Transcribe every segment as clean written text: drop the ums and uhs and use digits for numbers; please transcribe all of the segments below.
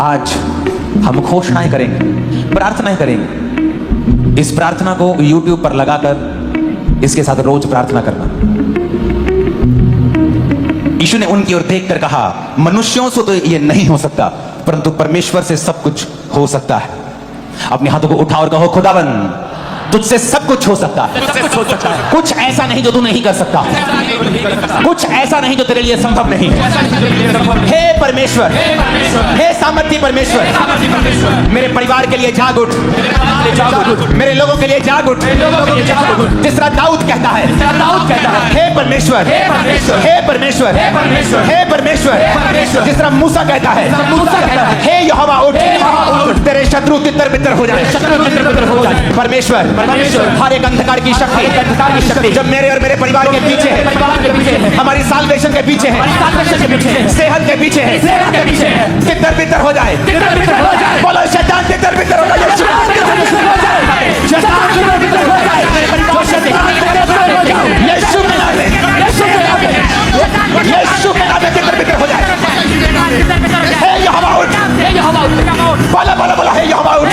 आज हम घोषणाएं करेंगे, प्रार्थनाएं करेंगे। इस प्रार्थना को YouTube पर लगाकर इसके साथ रोज प्रार्थना करना। यीशु ने उनकी ओर देखकर कहा, मनुष्यों से तो यह नहीं हो सकता, परंतु परमेश्वर से सब कुछ हो सकता है। अपने हाथों को उठाओ और कहो, खुदावन तुझसे सब कुछ हो सकता है। कुछ ऐसा नहीं जो तू नहीं कर सकता, कुछ ऐसा नहीं जो तेरे लिए संभव नहीं है। हे परमेश्वर, हे सामर्थ्य परमेश्वर, मेरे परिवार के लिए जाग उठ, मेरे लोगों के लिए जाग उठ। जिस तरह दाऊद कहता है, हे परमेश्वर, हे परमेश्वर, हे परमेश्वर। जिस तरह मूसा कहता है, हे यहोवा उठ, तेरे शत्रु तितर बितर हो जाए। परमेश्वर हर एक अंधकार की शक्ति जब मेरे और मेरे परिवार के पीछे है, हमारी साल्वेशन के पीछे है, सेहत के पीछे है, तितर बितर हो जाए। बोलो शैतान तितर बितर हो जाए, यीशु के नाम में, यीशु के नाम में तितर बितर हो जाए। हे यहोवा उठ, बोलो बोलो बोलो, हे यहोवा उठ।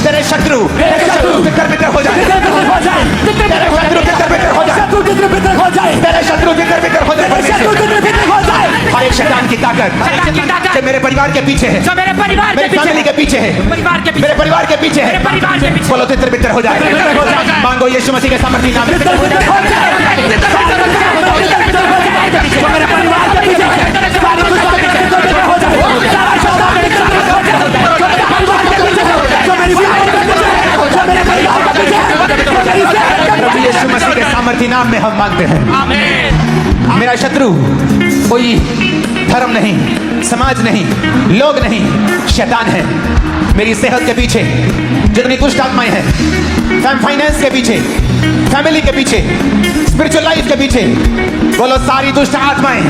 तेरे शत्रु तितर बितर हो जाए, तेरे शत्रु तितर बितर हो जाए, तेरे शत्रु तितर बितर हो जाए। हर एक शैतान की ताकत जो मेरे परिवार के पीछे है, मेरी फैमिली के पीछे है, मेरे परिवार के पीछे है, बोलो तितर बितर हो जाए। मांगो यीशु मसीह के सामर्थ्य नाम में। यीशु मसीह के सामर्थ्य नाम में हम मांगते हैं। मेरा शत्रु कोई धर्म नहीं, समाज नहीं, लोग नहीं, शैतान है। मेरी सेहत के पीछे जितनी दुष्ट आत्माएं हैं, फाइनेंस के पीछे, फैमिली के पीछे, स्पिरिचुअल लाइफ के पीछे, बोलो सारी दुष्ट आत्माएं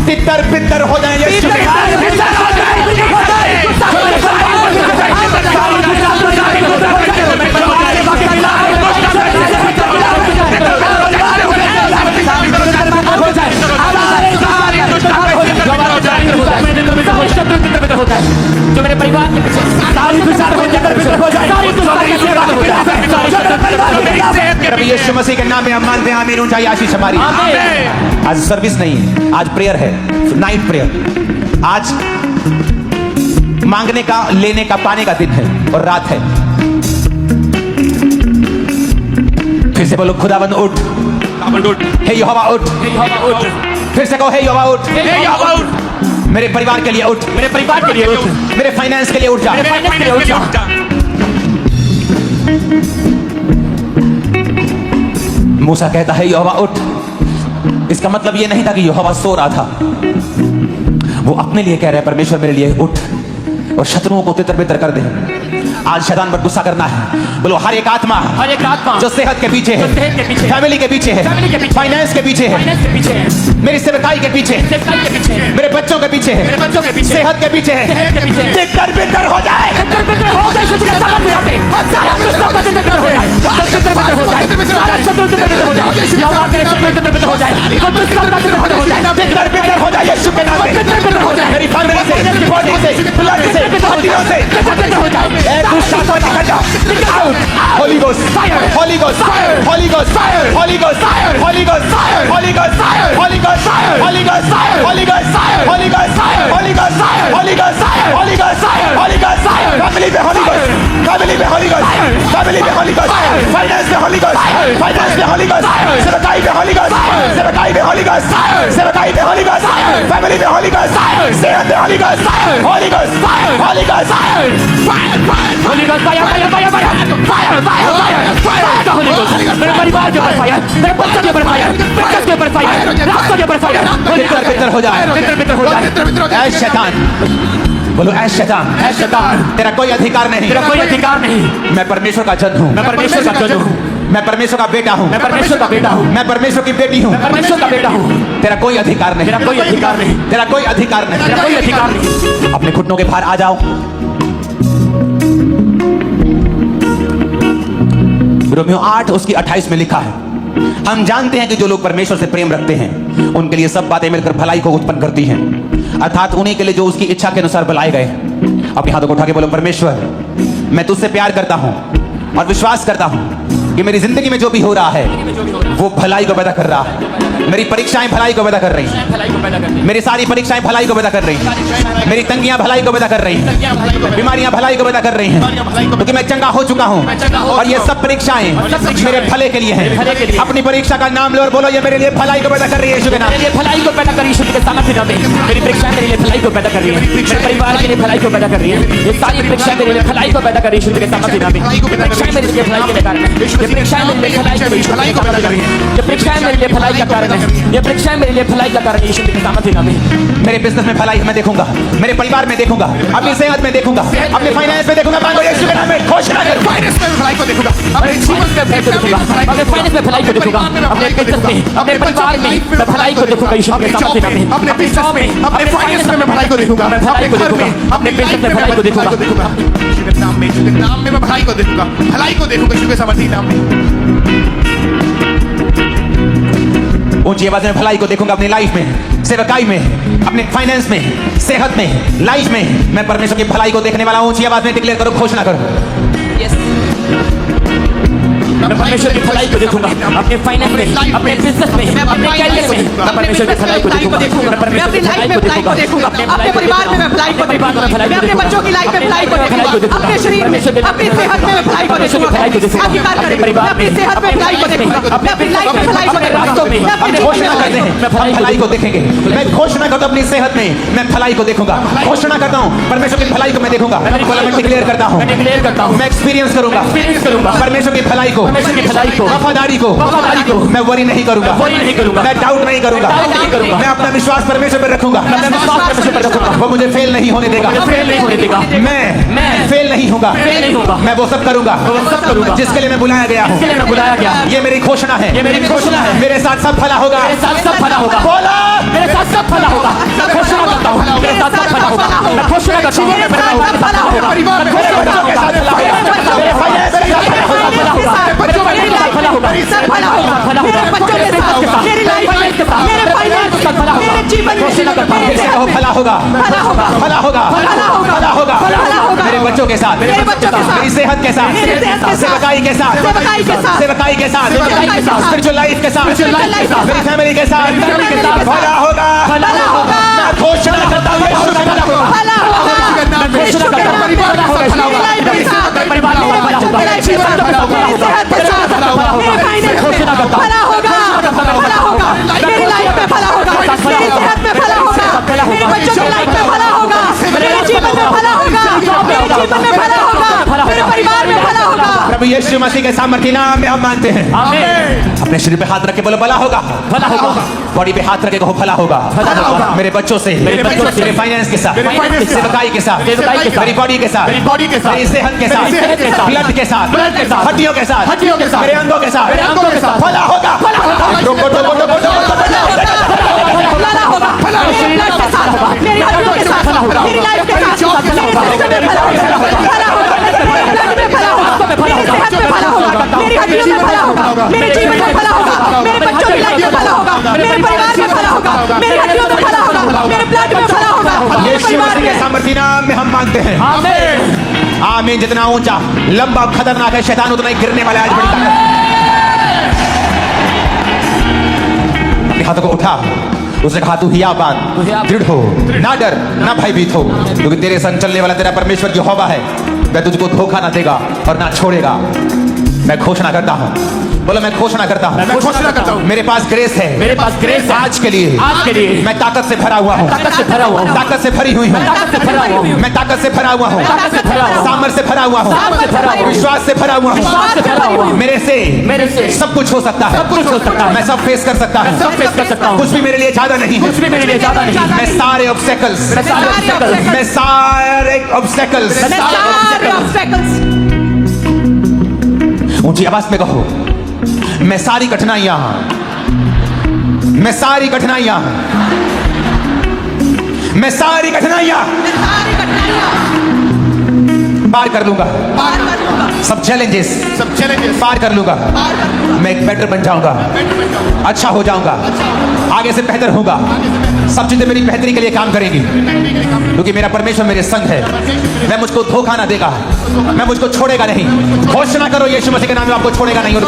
तितर बितर हो जाए। यीशु के जो मेरे परिवार के पीछे यीशु मसीह के नाम में हम मानते हैं। आमीन। ऊंचाई आशीष हमारी। आज सर्विस नहीं है, आज प्रेयर है, नाइट प्रेयर। आज मांगने का, लेने का, पाने का दिन है और रात है। फिर से बोलो, खुदाबंद उठ, हे यहोवा उठ। फिर से कहो, हे यहोवा उठ। मेरे परिवार के लिए उठ, मेरे परिवार के लिए उठ, मेरे फाइनेंस के लिए उठ जा, मूसा कहता है यहोवा उठ। इसका मतलब यह नहीं था कि यहोवा सो रहा था, वो अपने लिए कह रहा है, परमेश्वर मेरे लिए उठ और शत्रुओं को तितर बितर कर दे। आज शैतान पर गुस्सा करना है। बोलो हर एक आत्मा जो सेहत के पीछे है, फैमिली के पीछे है, फाइनेंस के पीछे है, मेरी सेवकाई के पीछे, मेरे बच्चों के पीछे है, सेहत के पीछे है, तितर बितर हो जाए। यीशु के नाम में मेरी फैमिली से, बॉडी से, ब्लड से, हड्डियों से Holy Ghost, Holy Ghost, Holy Ghost, Holy Ghost, Holy Ghost, Holy Ghost, Holy Ghost, Holy Ghost, Holy Ghost, Holy Ghost, Holy Ghost, Holy Ghost, Holy Ghost, Holy Ghost, family में Holy Ghost, family में Holy Ghost, family में Holy Ghost, finance में Holy Ghost, finance में Holy Ghost, सेवकाई में Holy Ghost, सेवकाई में Holy Ghost, सेवकाई में Holy Ghost, family में Holy Ghost, सेहत में Holy Ghost, Holy Ghost, Holy Ghost, Holy Ghost, fire, fire, fire, fire, fire, fire, fire, fire, Holy Ghost, मेरे परिवार के ऊपर फायर, मेरे बच्चों के ऊपर फायर, बच्चों के ऊपर फायर, रास्तों के ऊपर फायर, तितर बितर हो जाए, तितर बितर हो जाए। ऐ शैतान, बोलो ऐ शैतान, ऐ शैतान, तेरा कोई अधिकार नहीं, तेरा कोई अधिकार नहीं। मैं परमेश्वर का जन हूँ, मैं परमेश्वर का जन हूँ, मैं परमेश्वर का बेटा हूँ, मैं परमेश्वर का बेटा हूँ, मैं परमेश्वर की बेटी हूँ, मैं परमेश्वर का बेटा हूँ। तेरा कोई अधिकार नहीं, तेरा कोई अधिकार नहीं, तेरा कोई अधिकार नहीं, तेरा कोई अधिकार नहीं। अपने घुटनों के बाहर आ जाओ। रोमियो 8 उसकी 28 में लिखा है, हम जानते हैं कि जो लोग परमेश्वर से प्रेम रखते हैं उनके लिए सब बातें मिलकर भलाई को उत्पन्न करती हैं। अर्थात उन्हीं के लिए जो उसकी इच्छा के अनुसार बुलाए गए। अपने हाथों को उठा के बोलो, परमेश्वर मैं तुझसे प्यार करता हूं और विश्वास करता हूं कि मेरी जिंदगी में जो भी हो रहा है वो भलाई को पैदा कर रहा है। मेरी परीक्षाएं भलाई को पैदा कर रही हैं, मेरी सारी परीक्षाएं भलाई को पैदा कर रही हैं, मेरी तंगियां भलाई को पैदा कर रही हैं, बीमारियां भलाई को पैदा कर रही हैं, क्योंकि मैं चंगा हो चुका हूं और ये सब परीक्षाएं मेरे भले के लिए हैं। अपनी परीक्षा का नाम लो और बोलो, ये मेरे लिए भलाई को पैदा कर रही है। यीशु के नाम। मेरे लिए भलाई को पैदा कर रही है यीशु के सामर्थ्य नाम में। मेरी परीक्षा मेरे लिए भलाई को पैदा कर रही है, मेरे परिवार के लिए भलाई को पैदा कर रही है। ये सारी परीक्षा मेरे लिए भलाई को पैदा कर रही है यीशु के सामर्थ्य नाम में। परीक्षाएं मेरे लिए भलाई के कारण है, ये परीक्षाएं मेरे लिए भलाई का पैदा कर रही है। ये परीक्षाएं मेरे लिए भलाई का कारण है, ये परीक्षाएं मेरे लिए भलाई का कारण है यीशु के सामर्थ्य नाम में। मेरे बिजनेस में भलाई मैं देखूंगा, मेरे परिवार में देखूंगा, अपनी सेहत में देखूंगा, अपने फाइनेंस में देखूंगा। मांगो यीशु के नाम में, घोषणा करो। फाइनेंस में भलाई को देखूंगा, अपने जीवन में भलाई को देखूंगा, अपने फाइनेंस में भलाई को देखूंगा, अपने बिजनेस में, अपने परिवार में मैं भलाई को देखूंगा यीशु के सामर्थ्य नाम में। अपने बिजनेस में, अपने फाइनेंस में मैं भलाई को देखूंगा, मैं भलाई को देखूंगा, अपने बिजनेस में भलाई को देखूंगा। यीशु के नाम में, यीशु के नाम में मैं भलाई को देखूंगा, भलाई को देखूंगा यीशु के सामर्थ्य नाम में। ऊंची आवाज में भलाई को देखूंगा अपनी लाइफ में, सेवकाई में, अपने फाइनेंस में, सेहत में, लाइफ में। मैं परमेश्वर की भलाई को देखने वाला हूं। ऊंची आवाज में डिक्लेयर करो, घोषणा करो। मैं परमेश्वर की भलाई को देखूंगा, अपने फाइनेंस में, अपने बिजनेस में, अपने कैरियर में मैं परमेश्वर की भलाई को देखूंगा। मैं अपनी लाइफ में भलाई को देखूंगा, अपने परिवार में मैं भलाई को देखूंगा, मैं अपने बच्चों की लाइफ में भलाई को देखूंगा, अपने शरीर में, अपनी सेहत में मैं भलाई को देखूंगा। अधिकार करें, मैं अपनी सेहत में भलाई को देखूंगा, मैं अपनी लाइफ में भलाई को देखूंगा, मैं अपनी घोषणा करते हैं, मैं भलाई को देखेंगे। मैं घोषणा करता हूं अपनी सेहत में मैं भलाई को देखूंगा। घोषणा करता हूं परमेश्वर की भलाई को मैं देखूंगा। मैं डिक्लेयर करता हूं, मैं एक्सपीरियंस करूंगा परमेश्वर की भलाई को, वफादारी को मैं वरी नहीं करूंगा, मैं डाउट नहीं करूंगा, मैं अपना विश्वास परमेश्वर पर रखूंगा। वो मुझे फेल नहीं होने देगा, मैं फेल नहीं होगा, मैं वो सब करूंगा जिसके लिए मैं बुलाया गया हूँ। ये मेरी घोषणा है, मेरे साथ सब भला होगा, बोला मेरे साथ सब भला होगा। घोषणा करता हूं, मेरे साथ सब भला होगा। मैं घोषणा करता हूं, मेरे साथ भला होगा, परिवार में, मेरे बच्चों के साथ भला होगा, मेरे फाइनेंस के साथ भला होगा, बच्चों के साथ भला होगा, भला होगा, बच्चों के साथ, मेरी लाइफ के साथ, मेरे फाइनेंस के साथ भला होगा, मेरे जीवन में घोषणा करता हूं, किसी को भला होगा, भला होगा, भला होगा, भला होगा, भला होगा, भला होगा, मेरे बच्चों के साथ, मेरे बच्चों के साथ, मेरी सेहत के साथ, मेरी सेहत के साथ, सेवकाई के साथ, सेवकाई के साथ, सेवकाई के साथ, सेवकाई के साथ, स्पिरिचुअल लाइफ के साथ, स्पिरिचुअल लाइफ के साथ, मेरी फैमिली के साथ फैमिली के साथ, भला होगा, भला होगा, मैं घोषणा करता हूं यीशु का भला होगा। भला होगा, घोषणा करता हूं, परिवार भला होगा, भला होगा, मेरे साथ परिवार में भला होगा, मेरे जीवन में भला होगा, सेहत के साथ, मेरे फाइनेंस घोषणा करता हूं, भला होगा, भला होगा, मेरी लाइफ में भला होगा, मेरी सेहत में भला होगा, मेरे बच्चों की लाइफ में भला होगा, मेरे जीवन में भला होगा, मेरे जीवन में भला होगा, मेरे परिवार में भला होगा। प्रभु यीशु मसीह के सामर्थ्य नाम में हम मानते हैं। आमीन। अपने शरीर पे हाथ रख के बोलो, भला होगा, भला होगा, बॉडी पे हाथ रखे कहो, भला होगा, भला होगा, मेरे बच्चों से, मेरे बच्चों से, मेरे फाइनेंस के साथ, मेरे फाइनेंस के साथ, सेवकाई के साथ, सेवकाई के साथ, मेरी बॉडी के साथ, मेरी बॉडी के साथ, मेरी सेहत के साथ, मेरी सेहत के साथ, ब्लड के साथ, ब्लड के साथ, हड्डियों के साथ, हड्डियों के साथ, मेरे अंगों के साथ, मेरे अंगों के साथ, भला होगा, भला होगा, रोको, रोको, रोको, रोको, रोको, भला होगा, मेरी लाइफ के साथ, मेरी हड्डियों के साथ, मेरी लाइफ के साथ, मेरे जीवन में भला होगा, भला होगा, मेरे ब्लड में भला होगा, मेरी सेहत में भला होगा, मेरी हड्डियों में भला होगा, मेरे जीवन में भला होगा, मेरे बच्चों की लाइफ में भला होगा, मेरे परिवार में भला होगा, मेरी हड्डियों में भला होगा, मेरे ब्लड में भला होगा, मेरे यीशु परिवार मसीह के में। सामर्थ्य नाम में हम मानते हैं। आमीन। आमीन। जितना ऊंचा, लंबा, खतरनाक है शैतान, उतना ही गिरने वाला है। आज बड़ी ताकत। अपने हाथों को उठा, उसने कहा तू हियाबान, दृढ़ हो, ना डर, ना भयभीत हो, क्योंकि तेरे संग चलने वाला तेरा परमेश्वर यहोवा है। वह तुझको धोखा ना देगा और ना छोड़ेगा। मैं घोषणा करता हूं, बोलो मैं घोषणा करता हूं, मैं घोषणा करता हूं, मेरे पास ग्रेस है, मेरे पास ग्रेस है आज के लिए, आज के लिए मैं ताकत से भरा हुआ हूं, ताकत से भरा हुआ हूं, ताकत से भरी हुई हूं, ताकत से भरा हुआ हूं, मैं ताकत से भरा हुआ हूं, ताकत से भरा हुआ हूं, सामर्थ से भरा हुआ हूं, सामर्थ से भरा हुआ हूं, विश्वास से भरा हुआ विश्वास से भरा हुआ हूं। हूं, मेरे से सब कुछ हो सकता है, सब कुछ हो सकता है, मैं सब फेस कर सकता हूं, सब फेस कर सकता हूं, कुछ भी मेरे लिए ज्यादा नहीं है, कुछ भी मेरे लिए ज्यादा नहीं है। मैं सारे ऑब्स्टेकल्स, मैं सारे obstacles, मैं सारे ऑब्स्टेकल्स, मैं सारे obstacles, ऊंची आवाज में कहो, मैं सारी कठिनाइयां, मैं सारी कठिनाइयां, मैं सारी कठिनाइयां मैं सारी कठिनाइयां पार कर लूंगा, पार कर लूंगा, सब चैलेंजेस सब चैलेंजेस पार कर लूंगा। मैं एक बेटर बन जाऊंगा, अच्छा हो जाऊंगा, आगे से बेहतर होगा। सब चीजें मेरी बेहतरी के लिए काम करेंगी, क्योंकि मेरा परमेश्वर मेरे संग है। मैं मुझको धोखा ना देगा, मैं मुझको छोड़ेगा नहीं। घोषणा करो यीशु मसीह के नाम में आपको छोड़ेगा नहीं और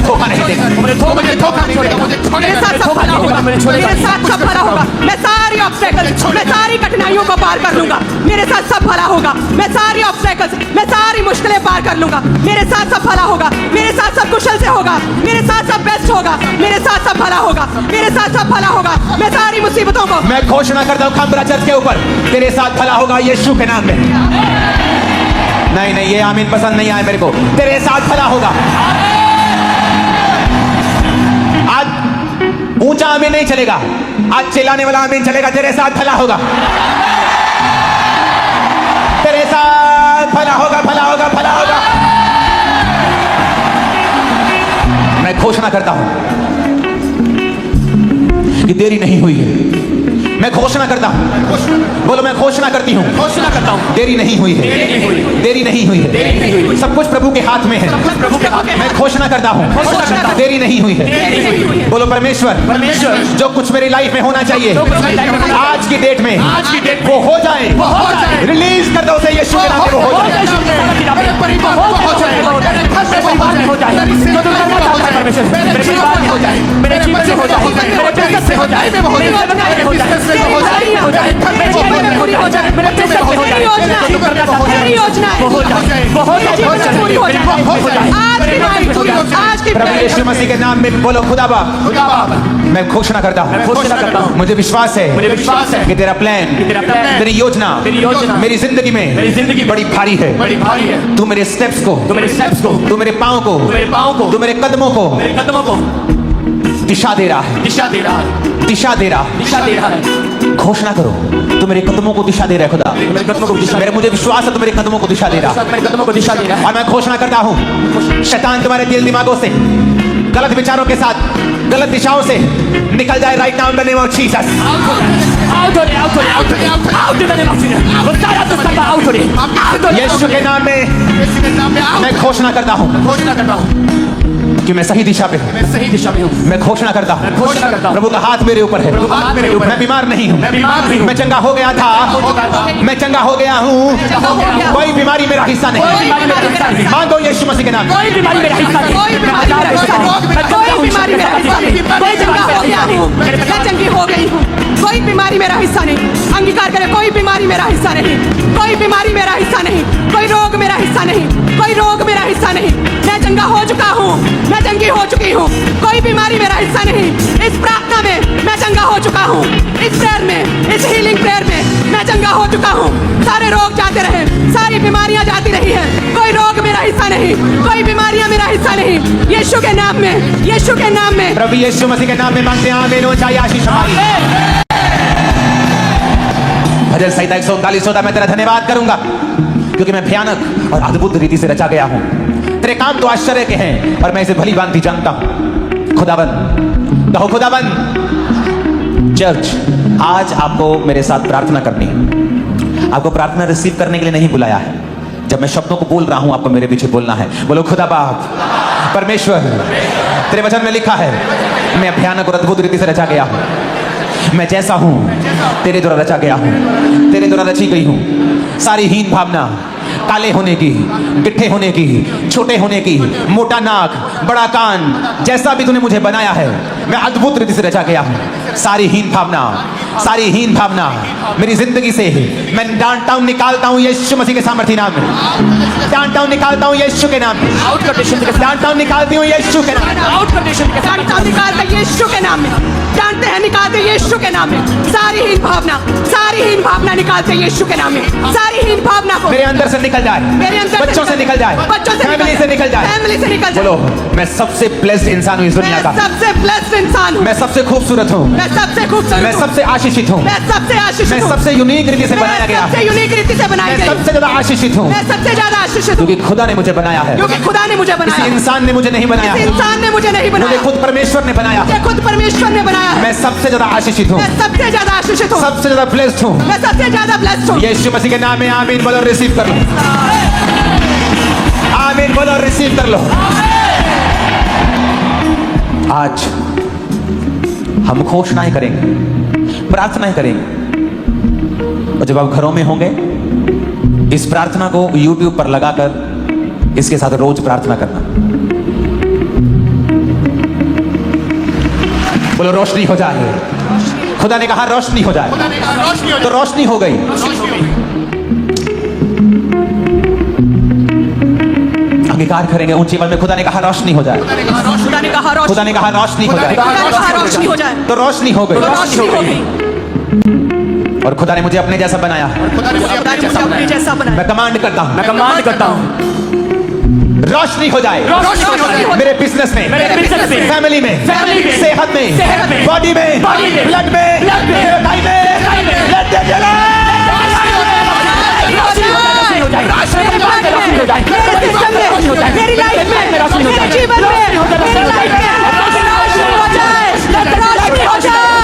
धोखा नहीं देगा। मुझे धोखा नहीं देगा, मुझे मेरे छोड़ेगा साथ सब भला होगा, मेरे साथ सब भला होगा। मैं सारी ऑब्स्टेकल्स, मैं सारी कठिनाइयों को पार कर लूंगा। मेरे साथ सब भला होगा। मैं सारी ऑब्स्टेकल्स, मैं सारी मुश्किलें पार कर लूंगा। मेरे साथ सब भला होगा। मेरे साथ सब कुशल से होगा। मेरे साथ सब बेस्ट होगा। मेरे साथ सब भला होगा। मेरे साथ सब भला होगा। मैं सारी मुसीबतों को मैं घोषणा करता हूँ खंबरा चर्च के ऊपर, तेरे साथ भला होगा यीशु के नाम में। नहीं नहीं, ये आमीन पसंद नहीं आए मेरे को। तेरे साथ भला होगा। आज ऊंचा आमीन नहीं चलेगा, आज चिल्लाने वाला आमीन चलेगा। तेरे साथ भला होगा, तेरे साथ भला होगा, भला होगा, भला होगा। मैं घोषणा करता हूं कि देरी नहीं हुई है। मैं घोषणा करता हूं, बोलो मैं घोषणा करती हूं, घोषणा करता हूँ देरी नहीं हुई है, देरी नहीं हुई है। सब कुछ प्रभु के हाथ में है। प्रभु के हाथ में मैं घोषणा करता हूं, देरी नहीं हुई है। बोलो परमेश्वर, परमेश्वर जो कुछ मेरी लाइफ में होना चाहिए आज की डेट में, आज की डेट वो हो जाए, हो जाए। रिलीज कर दो उसे यीशु के नाम में, वो हो जाए। मेरे परिवार में हो जाए, मेरे घर में हो जाए, मेरी जिंदगी में हो जाए, मेरे परिवार में हो जाए, मेरे जीवन में हो जाए, मेरे बिजनेस में हो जाए, मेरे बिजनेस में हो जाए, मेरे घर में पूरी हो जाए, मेरे बिजनेस में हो जाए, मेरी योजना है। हो जाए, पूरी हो जाए। आज की नाइट, आज की प्रभु यीशु मसीह के नाम में बोलो खुदा बाप, खुदा बाप, मैं घोषणा करता हूं, घोषणा करता हूँ मुझे विश्वास है, मुझे विश्वास है कि तेरा प्लान, तेरा प्लान, तेरी योजना तेरी योजना मेरी जिंदगी में मेरी जिंदगी में बड़ी भारी है। बड़ी भारी है। तू मेरे स्टेप्स को, तो मेरे स्टेप्स को, तू मेरे पाँव को, मेरे पाँव को, तू मेरे कदमों को मेरे कदमों को दिशा दे रहा है, दिशा दे रहा है, दिशा दे रहा है। दिशा दे रहा है। घोषणा करो, तू मेरे कदमों को दिशा दे रहा है खुदा। मेरे कदमों को दिशा मेरे मुझे विश्वास है तू मेरे कदमों को दिशा दे रहा है। मेरे कदमों को दिशा दे रहा है। और मैं घोषणा करता हूं, शैतान तुम्हारे दिल दिमागों से, गलत विचारों के साथ, गलत दिशाओं से निकल जाए right now in the name of Jesus. Out of it, out of it, out of it, out in the name of Jesus. वो सारा दुष्टता out of it, out of it, यीशु के नाम में यीशु के नाम में आओ। मैं घोषणा करता हूं घोषणा करता हूं कि मैं सही दिशा पे हूं। मैं सही दिशा में हूँ। मैं घोषणा करता हूं, घोषणा करता हूँ प्रभु का हाथ मेरे ऊपर है। प्रभु का हाथ मेरे ऊपर है। मैं बीमार नहीं हूं, मैं बीमार नहीं हूँ। मैं चंगा हो गया था, मैं चंगा हो गया हूं। कोई बीमारी मेरा हिस्सा कोई नहीं। बीमारी मेरा हिस्सा नहीं। मांगो यीशु मसीह के नाम में। कोई बीमारी मेरा हिस्सा नहीं। कोई बीमारी मेरा हिस्सा नहीं। कोई बीमारी मेरा हिस्सा नहीं। कोई चंगा हो गया हूँ, मैं चंगी हो गई हूँ। कोई बीमारी मेरा हिस्सा नहीं। अंगीकार करें, कोई बीमारी मेरा हिस्सा नहीं। कोई बीमारी मेरा हिस्सा नहीं। कोई रोग मेरा हिस्सा नहीं। कोई रोग मेरा हिस्सा नहीं। मैं चंगा हो चुका हूँ, मैं चंगी हो चुकी हूँ। कोई बीमारी मेरा हिस्सा नहीं। इस प्रार्थना में मैं चंगा हो चुका हूँ। इस प्रेयर में, इस हीलिंग प्रेयर में मैं चंगा हो चुका हूँ। सारे रोग जाते रहे, सारी बीमारियां जाती रही है। कोई रोग मेरा हिस्सा नहीं, कोई बीमारियां मेरा हिस्सा नहीं। यीशु के नाम में, यीशु के नाम में। प्रभु यीशु मसीह के नाम में मांगते हैं, आमीन हो जाए आशीष हमारी। भजन संहिता 139 होता, मैं तेरा धन्यवाद करूंगा क्योंकि मैं भयानक और अद्भुत रीति से रचा गया हूं। तेरे काम तो आश्चर्य के हैं और मैं इसे भली भांति जानता हूं। खुदाबंद, कहो खुदाबंद। चर्च, आज आपको मेरे साथ प्रार्थना करनी है। आपको प्रार्थना रिसीव करने के लिए नहीं बुलाया है। जब मैं शब्दों को बोल रहा हूं, आपको मेरे पीछे बोलना है। बोलो खुदा बाप, परमेश्वर, तेरे वचन में लिखा है मैं भयानक और अद्भुत रीति से रचा गया हूं। मैं जैसा हूं तेरे द्वारा रचा गया हूं, तेरे द्वारा रची गई हूं। सारी हीन भावना, काले होने की, गिट्ठे होने की, छोटे होने की, मोटा नाक, बड़ा कान, जैसा भी तूने मुझे बनाया है, मैं अद्भुत रीति से रचा गया हूं। सारी हीन भावना, सारी हीन भावना मेरी जिंदगी से मैं डांटता हूं, निकालता हूं यीशु मसीह के सामर्थ्य नाम में। डांटता हूं, निकालता हूं यीशु के नाम में। आउट कर देशन के डांटता हूं, निकालती हूं यीशु के नाम में। आउट कर देशन के डांटते हैं, निकालते हैं यीशु के नाम में। डांटते हैं, निकालते हैं यीशु के नाम में। सारी हीन भावना, सारी हीन भावना निकालते हैं यीशु के नाम में। सारी हीन भावना को मेरे अंदर से निकल जाए, मेरे अंदर बच्चों से निकल जाए, बच्चों से फैमिली से निकल जाए, फैमिली से निकल जाए। बोलो मैं सबसे ब्लेस्ड इंसान हूं इस दुनिया मैं का। सबसे ब्लेस्ड इंसान हूँ। मैं सबसे खूबसूरत हूं, मैं सबसे खूबसूरत मैं हूँ। सबसे आशीषित हूं, मैं सबसे आशीषित मैं हूँ। सबसे यूनिक रीति से बनाया गया, सबसे यूनिक रीति से बनाई मैं गई। सबसे ज्यादा आशीषित हूं मैं सबसे ज्यादा आशीषित हूँ क्योंकि खुदा ने मुझे बनाया है। क्योंकि खुदा ने मुझे किसी बनाया। इंसान ने मुझे नहीं बनाया किसी है, इंसान ने मुझे नहीं बनाया। मुझे खुद परमेश्वर ने बनाया है। मुझे खुद परमेश्वर ने बनाया है। मैं सबसे ज्यादा आशीषित हूं, मैं सबसे ज्यादा आशीषित हूँ। सबसे ज्यादा ब्लेस्ड हूं। मैं सबसे ज्यादा ब्लेस्ड हूँ। यीशु मसीह के नाम में आमीन बोलो, रिसीव कर लो। आमीन बोलो और रिसीव कर लो। आज हम घोषणाएं करेंगे, प्रार्थनाएं करेंगे, और जब आप घरों में होंगे इस प्रार्थना को YouTube पर लगाकर इसके साथ रोज प्रार्थना करना। बोलो रोशनी हो जाए। खुदा ने कहा रोशनी हो जाए, तो रोशनी हो गई। अंगीकार करेंगे ऊंची आवाज में, खुदा ने कहा रोशनी हो जाए। खुदा ने कहा रोशनी, खुदा ने कहा रोशनी हो जाए, खुदा ने कहा रोशनी हो जाए, तो रोशनी हो गई। रोशनी हो गई। और खुदा ने मुझे अपने जैसा बनाया। खुदा ने मुझे अपने जैसा बनाया। मैं कमांड करता हूं, मैं कमांड करता हूँ रोशनी हो जाए रोशनी हो जाए मेरे बिजनेस में, मेरे business में, फैमिली में, family में, सेहत में, सेहत में, बॉडी में, body में, ब्लड में, blood में, भाई में, भाई में, let there be a light। रोशनी हो जाए मेरे बाग में, मेरे सिस्टम में, मेरी लाइफ में, मेरे जीवन में, मेरी लाइफ में रोशनी हो जाए, रोशनी हो जाए,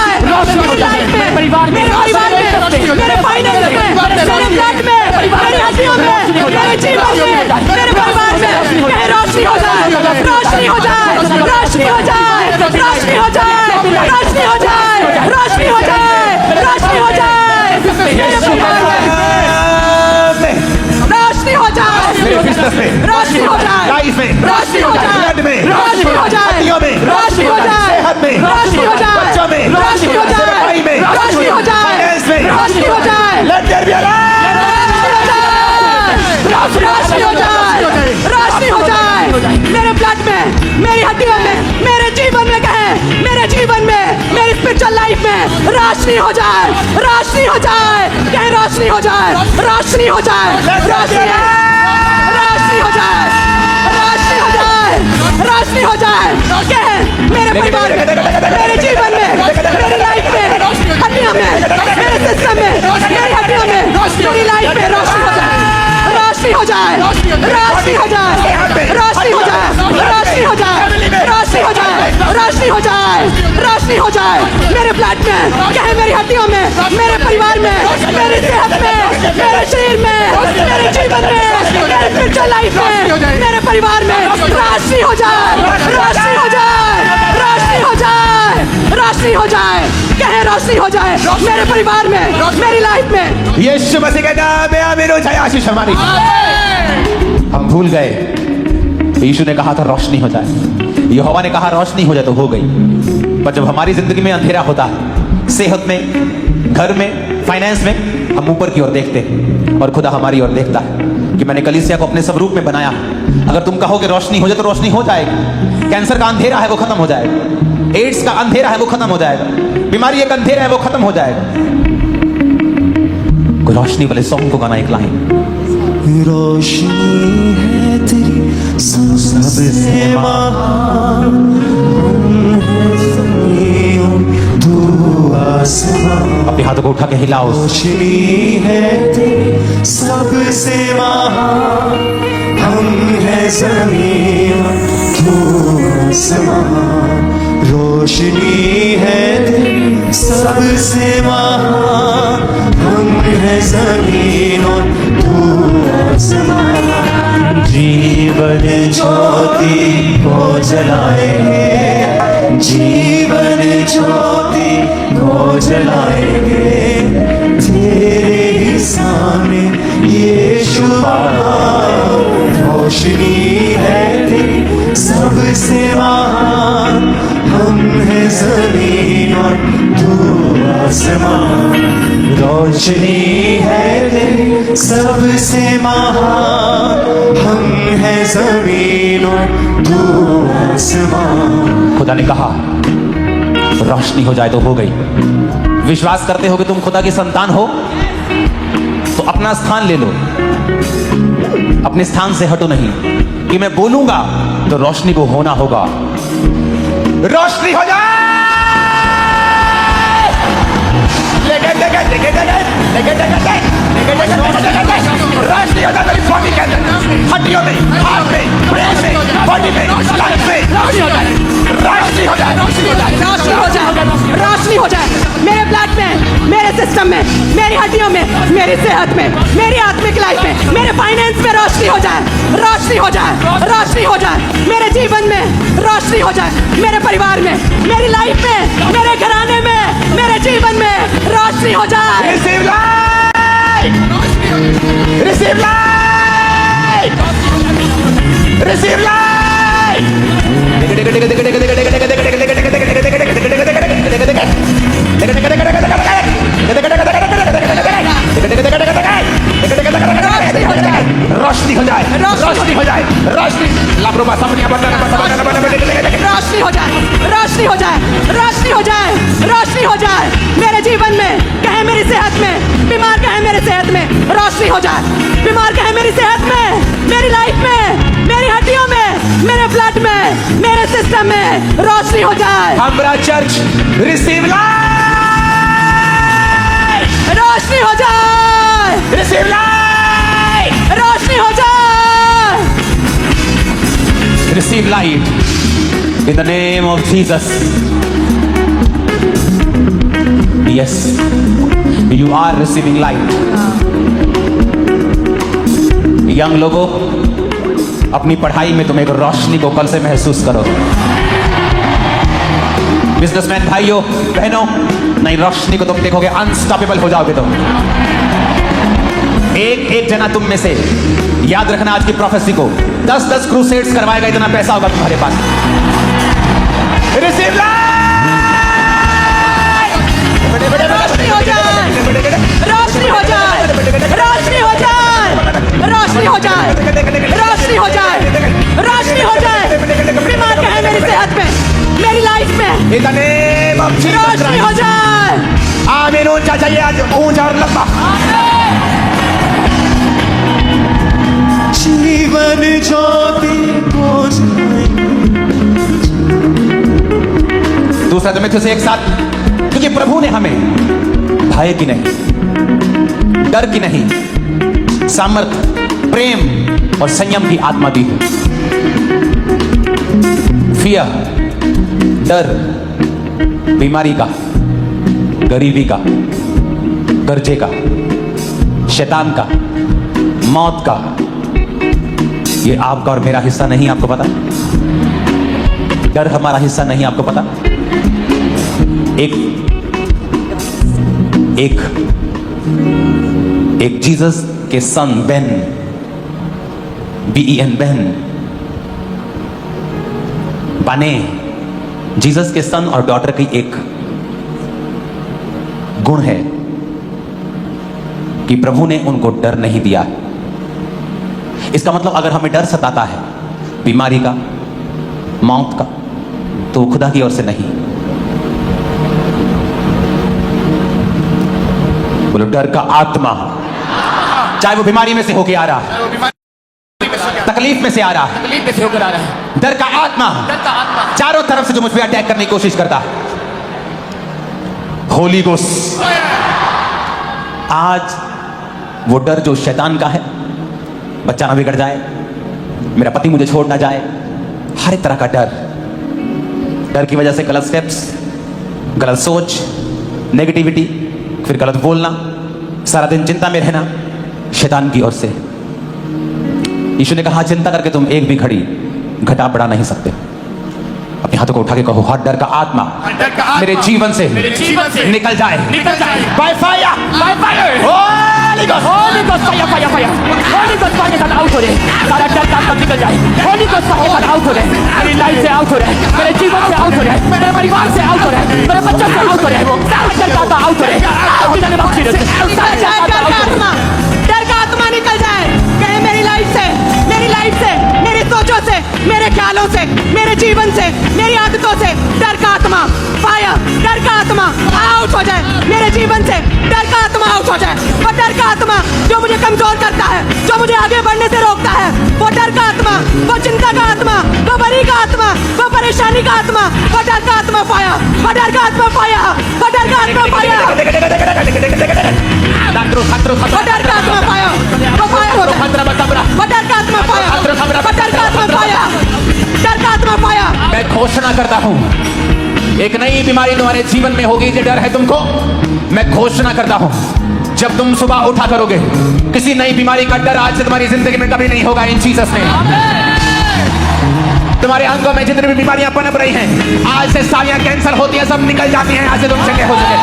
मेरी लाइफ में, परिवार में, मेरे परिवार में, मेरे फाइनेंस में, मेरे ब्लड में, मेरी हड्डियों में, मेरे जीवन में, मेरे परिवार में कहीं रोशनी हो जाए, रोशनी हो जाए, रोशनी हो जाए, रोशनी हो जाए, रोशनी हो जाए, रोशनी हो जाए, रोशनी हो जाए, मेरे परिवार में रोशनी हो जाए, मेरे बिजनेस में, रोशनी हो जाए, लाइफ में, रोशनी हो जाए, ब्लड में, रोशनी हो जाए, हड्डियों में, रोशनी हो जाए, सेहत में, रोशनी हो जाए, बच्चों में, रोशनी हो जाए, भाई में, रोशनी हो जाए, फाइनेंस में, रोशनी हो जाए, let there be a light। रोशनी हो जाए, रोशनी हो जाए, मेरे ब्लड में, मेरी हड्डियों में, मेरे जीवन में कहे, मेरे जीवन में, मेरी स्पिरिचुअल लाइफ में रोशनी हो जाए, रोशनी हो जाए, कहे रोशनी हो जाए, रोशनी हो जाए, रोशनी रोशनी हो जाए, रोशनी हो जाए, रोशनी हो जाए, कहे मेरे परिवार में, मेरे जीवन में, मेरी लाइफ में, हड्डियों में, मेरे सिस्टम में, मेरी हड्डियों में, मेरी लाइफ में रोशनी हो जाए, रोशनी हो जाए, रोशनी हो जाए, रोशनी हो जाए, रोशनी हो जाए, रोशनी हो जाए, रोशनी हो जाए, रोशनी हो जाए, मेरे ब्लड में, कहे मेरी हड्डियों में, मेरे परिवार में, मेरी सेहत में, मेरे शरीर में, मेरे जीवन में, मेरे स्पिरिचुअल लाइफ में, मेरे परिवार में रोशनी हो जाए, रोशनी हो जाए, रोशनी हो जाए, रोशनी हो जाए, कहे रोशनी हो जाए, मेरे परिवार में, मेरी लाइफ में। यीशु मसीह के नाम में आमीन हो जाए। आशीष हमारी। हम भूल गए यीशु ने कहा था रोशनी हो जाए, यहोवा ने कहा रोशनी हो जाए, तो हो गई। पर जब हमारी जिंदगी में अंधेरा होता है, सेहत में, घर में, फाइनेंस में, हम ऊपर की ओर देखते हैं और खुदा हमारी ओर देखता है कि मैंने कलीसिया को अपने स्वरूप में बनाया। अगर तुम कहोगे रोशनी हो जाए, तो रोशनी हो जाएगी। कैंसर का अंधेरा है वो खत्म हो जाएगा, एड्स का अंधेरा है वो खत्म हो जाएगा, बीमारी एक अंधेरा है वो खत्म हो जाएगा। कोई रोशनी वाले सॉन्ग को गाना एक लाइन। रोशनी है तेरी सबसे महान, तू आसमां। अपने हाथों को उठा के हिलाओ। रोशनी है तेरी सबसे महान, हम हैं ज़मीन तू आसमां। रोशनी है तेरी सबसे महान, हम हैं ज़मीन और तू आसमां। जीवन ज्योति को जलाएंगे, जीवन ज्योति को जलाएंगे, तेरे ही सामने यीशु रोशनी है तेरी सबसे महान, हम हैं ज़मीन और तू आसमां। रोशनी है तेरी सबसे महान, हम हैं ज़मीन और तू आसमां। खुदा ने कहा रोशनी हो जाए, तो हो गई। विश्वास करते हो कि तुम खुदा की संतान हो, तो अपना स्थान ले लो, अपने स्थान से हटो नहीं। कि मैं बोलूंगा तो रोशनी को होना होगा। रोशनी हो जाए। रोशनी हो जाए मेरी बॉडी के अंदर, हड्डियों में, हाथ में, ब्रेन में, बॉडी में, लाइफ में। रोशनी हो जाए, रोशनी हो जाए, रोशनी हो जाए, रोशनी हो जाए, रोशनी हो जाए मेरे ब्लड में, मेरे सिस्टम में, मेरी हड्डियों में, मेरी सेहत में, मेरी आत्मिक लाइफ में, मेरे फाइनेंस में रोशनी हो जाए, रोशनी हो जाए, रोशनी हो जाए मेरे जीवन में, रोशनी हो जाए मेरे परिवार में, मेरी लाइफ में, मेरे घराने में, मेरे जीवन में रोशनी हो जाए। Receive light, receive light, receive रोशनी हो जाए, रोशनी हो जाए, रोशनी लाब्रोबा सामने रोशनी हो जाए, रोशनी हो जाए, रोशनी हो जाए, रोशनी हो जाए मेरे जीवन में, कहे मेरी सेहत में, बीमार कहे मेरे सेहत में रोशनी हो जाए, बीमार कहे मेरी सेहत में, मेरी लाइफ में, मेरी हड्डियों में, मेरे ब्लड में, मेरे सिस्टम में रोशनी हो जाए। हमारा चर्च रिसीव लाइट, रोशनी हो जाए, रिसीव लाइट, रोशनी हो जाए। Receive light in the name of Jesus. Yes, you are receiving light. Young लोगों, अपनी पढ़ाई में तुम एक रोशनी को कल से महसूस करो। बिजनेसमैन भाइयों बहनों, नई रोशनी को तुम देखोगे, अनस्टॉपेबल हो जाओगे तुम। एक जना तुम में से, याद रखना आज की प्रोफेसी को, 10-10 क्रूसेड्स करवाएगा, इतना पैसा होगा तुम्हारे पास। रिसीव रोशनी हो जाए, रोशनी हो जाए, रोशनी हो जाए, रोशनी हो जाए, रोशनी हो जाए, रोशनी हो जाए बीमार कहे मेरी सेहत में, मेरी लाइफ में in the name of Jesus रोशनी हो जाए। आमीन। ऊंचा चाहिए आज, ऊंचा और लंबा। जीवन ज्योति को जलाए। दूसरा तिमुथियुस एक साथ, क्योंकि प्रभु ने हमें भय की नहीं, डर की नहीं, सामर्थ, प्रेम और संयम की आत्मा दी है। फियर, डर, बीमारी का, गरीबी का, कर्जे का, शैतान का, मौत का, ये आपका और मेरा हिस्सा नहीं। आपको पता? डर हमारा हिस्सा नहीं। आपको पता? एक जीसस के सन बेन, BEN बेन, बने जीसस के सन और डॉटर की एक गुण है कि प्रभु ने उनको डर नहीं दिया। इसका मतलब अगर हमें डर सताता है बीमारी का, मौत का, तो खुदा की ओर से नहीं। बोलो, डर का आत्मा, चाहे वो बीमारी में से होके आ रहा है, तकलीफ में से आ रहा है, तकलीफ में से होकर आ रहा है, डर का आत्मा डर का आत्मा चारों तरफ से जो मुझ पे अटैक करने की कोशिश करता है, होली गोस्ट, आज वो डर जो शैतान का है, बच्चा ना बिगड़ जाए, मेरा पति मुझे छोड़ ना जाए, हर एक तरह का डर, डर की वजह से गलत स्टेप्स, गलत सोच, नेगेटिविटी, फिर गलत बोलना, सारा दिन चिंता में रहना, शैतान की ओर से। यीशु ने कहा, चिंता करके तुम एक भी घड़ी घटा बढ़ा नहीं सकते। अपने हाथों को उठा के कहो, हर डर का आत्मा मेरे जीवन से निकल जाए, निकल जाए by fire, by fire. Holi ghost, Holi ghost fire, fire, fire, Holi ghost fire के साथ आउट हो रहे, सारा डर का आत्मा निकल जाए, होली गोस्ट फायर के साथ आउट हो रहे, मेरी लाइफ से आउट हो रहे, मेरे जीवन से आउट हो रहे, मेरे परिवार से आउट हो रहे, मेरे बच्चों से आउट हो रहे, सारा डर का आत्मा आउट हो रहे, डर का आत्मा निकल जाए, कहे मेरी लाइफ से, मेरी लाइफ से, मेरी सोचों से, मेरे ख्यालों से, मेरे जीवन से, मेरी आदतों से डर का आत्मा फायर, डर का आत्मा आउट हो जाए मेरे जीवन से, डर का आत्मा आउट हो जाए। वो डर का आत्मा जो मुझे कमजोर करता है, जो मुझे आगे बढ़ने से रोकता है, वो डर का आत्मा, वो चिंता का आत्मा, वो बरी का आत्मा, वो परेशानी का आत्मा, वो डर का आत्मा फायर, वो डर का आत्मा फायर, वो डर का आत्मा फायर, वो डर का आत्मा फायर, वो फायर हो जाए, वो डर का आत्मा फायर, वो डर का आत्मा फायर, डर का आत्मा फायर। मैं घोषणा घोषणा करता हूं, एक नई बीमारी तुम्हारे जीवन में होगी। जो डर है तुमको, मैं घोषणा करता हूं, जब तुम सुबह उठा करोगे, किसी नई बीमारी का डर आज से तुम्हारी जिंदगी में कभी नहीं होगा। इन जीसस नेम। तुम्हारे अंगों में जितनी भी बीमारियां पनप रही हैं, आज से सारियां कैंसर होती हैं, सब निकल जाती हैं। आज से तुम चंगे हो सके।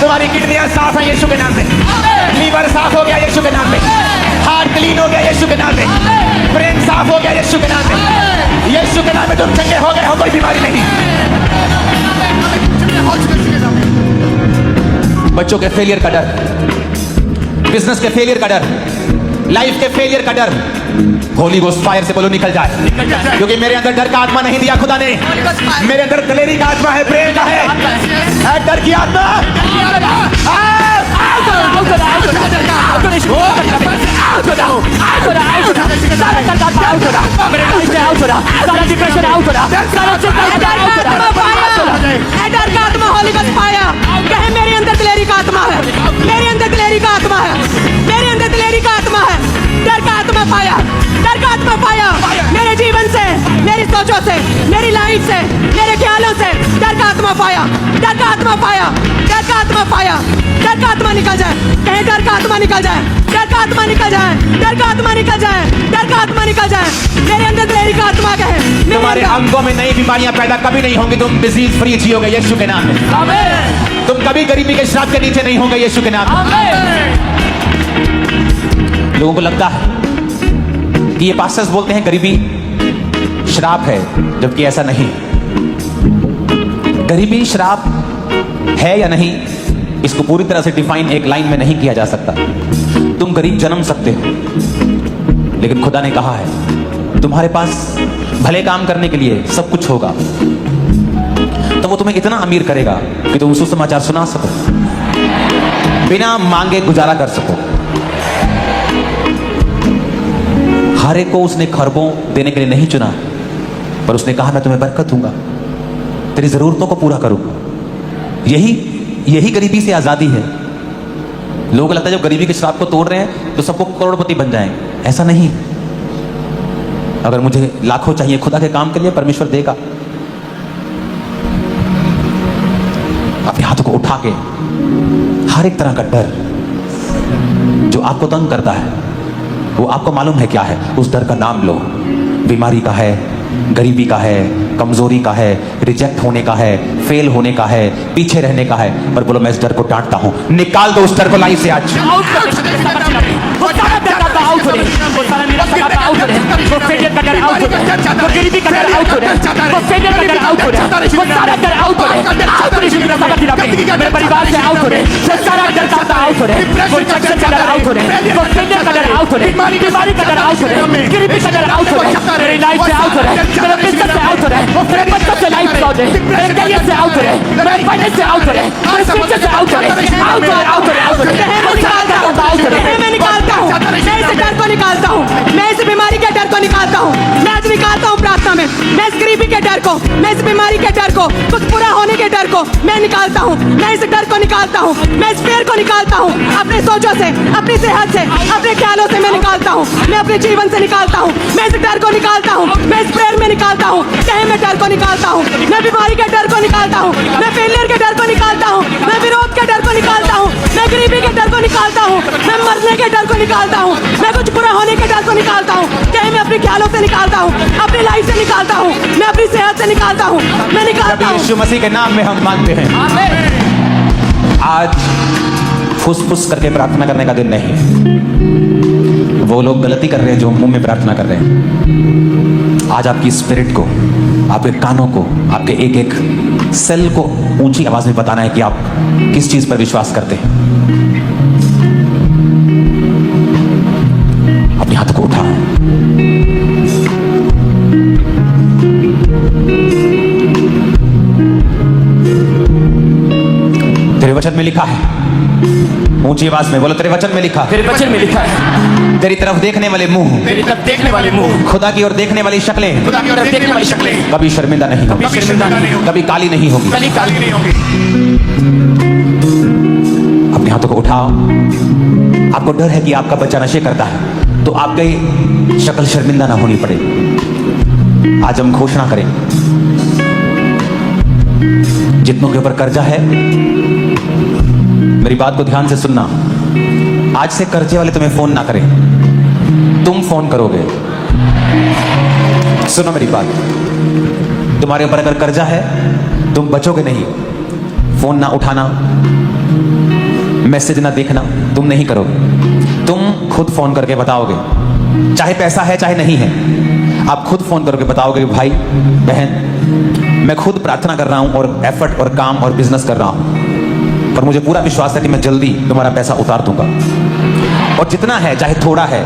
तुम्हारी किडनियां साफ हैं यीशु के नाम में, लीवर साफ हो गया यीशु के नाम में, हार्ट क्लीन हो गया यीशु के नाम में, ब्रेन साफ हो गया यीशु के नाम में। यीशु के नाम में तुम चंगे हो गए हो, कोई बीमारी नहीं। बच्चों के फेलियर का डर, बिजनेस के फेलियर का डर, लाइफ के फेलियर का डर, होली गोस्ट फायर से बोलो निकल जाए। क्योंकि मेरे अंदर डर का आत्मा नहीं दिया खुदा ने, मेरे अंदर दलेरी का आत्मा है, प्रेम का है डर की आत्मा। सारा डिप्रेशन आउट हो रहा, सारा डर का आत्मा होली गोस्ट फायर कहे मेरे अंदर दलेरी का आत्मा है, मेरे अंदर दलेरी का आत्मा है, मेरे अंदर दलेरी का आत्मा है। डर का आत्मा पाया, डर का आत्मा पाया मेरे जीवन से, मेरी सोचों से, मेरी लाइफ से, मेरे ख्यालों से। डर का आत्मा पाया, डर का आत्मा पाया, डर का आत्मा पाया। डर का आत्मा निकल जाए, कहीं डर का आत्मा निकल जाए, डर का आत्मा निकल जाए, डर का आत्मा निकल जाए, डर का आत्मा निकल जाए। मेरे अंदर दलेरी का आत्मा कहे तुम्हारे अंगों में नई बीमारियां पैदा कभी नहीं होंगी। तुम डिजीज फ्री जियोगे यीशु के नाम में। तुम कभी गरीबी के श्राप के नीचे नहीं होंगे यीशु के नाम में। लोगों को लगता है कि ये पास्टर्स बोलते हैं गरीबी श्राप है, जबकि ऐसा नहीं। गरीबी श्राप है या नहीं, इसको पूरी तरह से डिफाइन एक लाइन में नहीं किया जा सकता। तुम गरीब जन्म सकते हो, लेकिन खुदा ने कहा है तुम्हारे पास भले काम करने के लिए सब कुछ होगा, तो वो तुम्हें इतना अमीर करेगा कि तुम सुसमाचार सुना सको, बिना मांगे गुजारा कर सको। हर एक को उसने खरबों देने के लिए नहीं चुना, पर उसने कहा मैं तुम्हें बरकत दूंगा, तेरी जरूरतों को पूरा करूंगा। यही गरीबी से आजादी है। लोगों को लगता है जब गरीबी के श्राप को तोड़ रहे हैं तो सबको करोड़पति बन जाएंगे, ऐसा नहीं। अगर मुझे लाखों चाहिए खुदा के काम के लिए, परमेश्वर देगा। अपने हाथों को उठा के हर एक तरह का डर जो आपको तंग करता है, वो आपको मालूम है क्या है, उस डर का नाम लो। बीमारी का है, गरीबी का है, कमजोरी का है, रिजेक्ट होने का है, फेल होने का है, पीछे रहने का है, पर बोलो मैं इस डर को डांटता हूं। निकाल दो उस डर को लाइफ से आज। वो सारा डर का आउट हो रहे, वो सारा निराशा का आउट हो रहे, वो फेलियर का डर आउट हो रहे, वो गरीबी का डर आउट हो रहे, वो फेलियर का डर आउट हो रहे, वो सारा डर आउट हो रहे, आउट हो रहे। मेरे परिवार से आउट हो रहे, वो सारा डर का आउट हो रहे, वो रिजेक्शन का डर आउट हो रहे, वो फेलियर का डर आउट हो रहे, बीमारी का डर आउट हो रहे, गरीबी का डर आउट हो रहे, मेरी लाइफ से आउट हो रहे, मेरे बिजनेस से आउट हो रहे, मेरे बच्चों से लाइफ से आउट हो रहे, मेरे करियर से आउट हो रहे, मेरे फाइनेंस से आउट हो रहे, मेरे फ्यूचर से आउट हो रहे, आउट हो रहे, आउट हो रहे, आउट हो रहे। मैं निकालता हूँ, मैं इस डर को निकालता हूँ, मैं इस बीमारी के डर को निकालता हूँ, मैं आज निकालता हूँ प्रार्थना में। मैं इस गरीबी के डर को, मैं इस बीमारी के डर को, कुछ पूरा होने के डर को मैं निकालता हूँ। मैं इस डर को निकालता हूँ, मैं इस फेर को निकालता हूँ, अपने सोचों से, अपनी सेहत से, अपने ख्यालों से मैं निकालता हूँ, मैं अपने जीवन से निकालता हूँ। मैं इस डर को निकालता हूँ, मैं इस फेर में निकालता हूँ, कहे मैं डर को निकालता हूँ, मैं बीमारी के डर को निकालता हूँ, मैं फेलियर के डर को निकालता हूँ, मैं विरोध के डर को निकालता हूँ, मैं गरीबी के डर को निकालता हूँ, मैं मरने के डर को निकालता हूँ, मैं कुछ बुरा होने के डर को निकालता हूँ, कहे मैं अपने ख्यालों से निकालता हूँ, अपनी लाइफ से निकालता हूँ, मैं अपनी सेहत से निकालता हूँ, मैं निकालता हूँ। यीशु मसीह के नाम में हम मांगते हैं। आज फुस-फुस करके प्रार्थना करने का दिन नहीं है। वो लोग गलती कर रहे हैं जो मुंह में प्रार्थना कर रहे हैं। आज आपकी स्पिरिट को, आपके कानों को, आपके एक एक सेल को ऊंची आवाज में बताना है कि आप किस चीज पर विश्वास करते हैं। अपने हाथों को उठाओ। तेरे वचन में लिखा है, ऊंची आवाज में बोलो, तेरे वचन में लिखा, तेरे वचन में लिखा है, तेरी तरफ देखने वाले मुंह, तेरी तरफ देखने वाले मुंह, खुदा की ओर देखने वाली शक्लें खुदा की ओर देखने वाली शक्लें कभी शर्मिंदा नहीं होगी, कभी शर्मिंदा नहीं होगी, कभी काली नहीं होगी। कभी काली नहीं होगी। अपने हाथों को उठाओ। आपको डर है कि आपका बच्चा नशे करता है, तो आपकी शक्ल शर्मिंदा ना होनी पड़े। आज हम घोषणा करें जितनों के ऊपर कर्जा है, मेरी बात को ध्यान से सुनना। आज से कर्जे वाले तुम्हें फोन ना करें, तुम फोन करोगे। सुनो मेरी बात, तुम्हारे ऊपर अगर कर्जा है, तुम बचोगे नहीं। फोन ना उठाना, मैसेज ना देखना, तुम नहीं करोगे। तुम खुद फोन करके बताओगे, चाहे पैसा है चाहे नहीं है, आप खुद फोन करके बताओगे भाई बहन, मैं खुद प्रार्थना कर रहा हूं और एफर्ट और काम और बिजनेस कर रहा हूं, पर मुझे पूरा विश्वास है कि मैं जल्दी तुम्हारा पैसा उतार दूंगा। और जितना है चाहे थोड़ा है,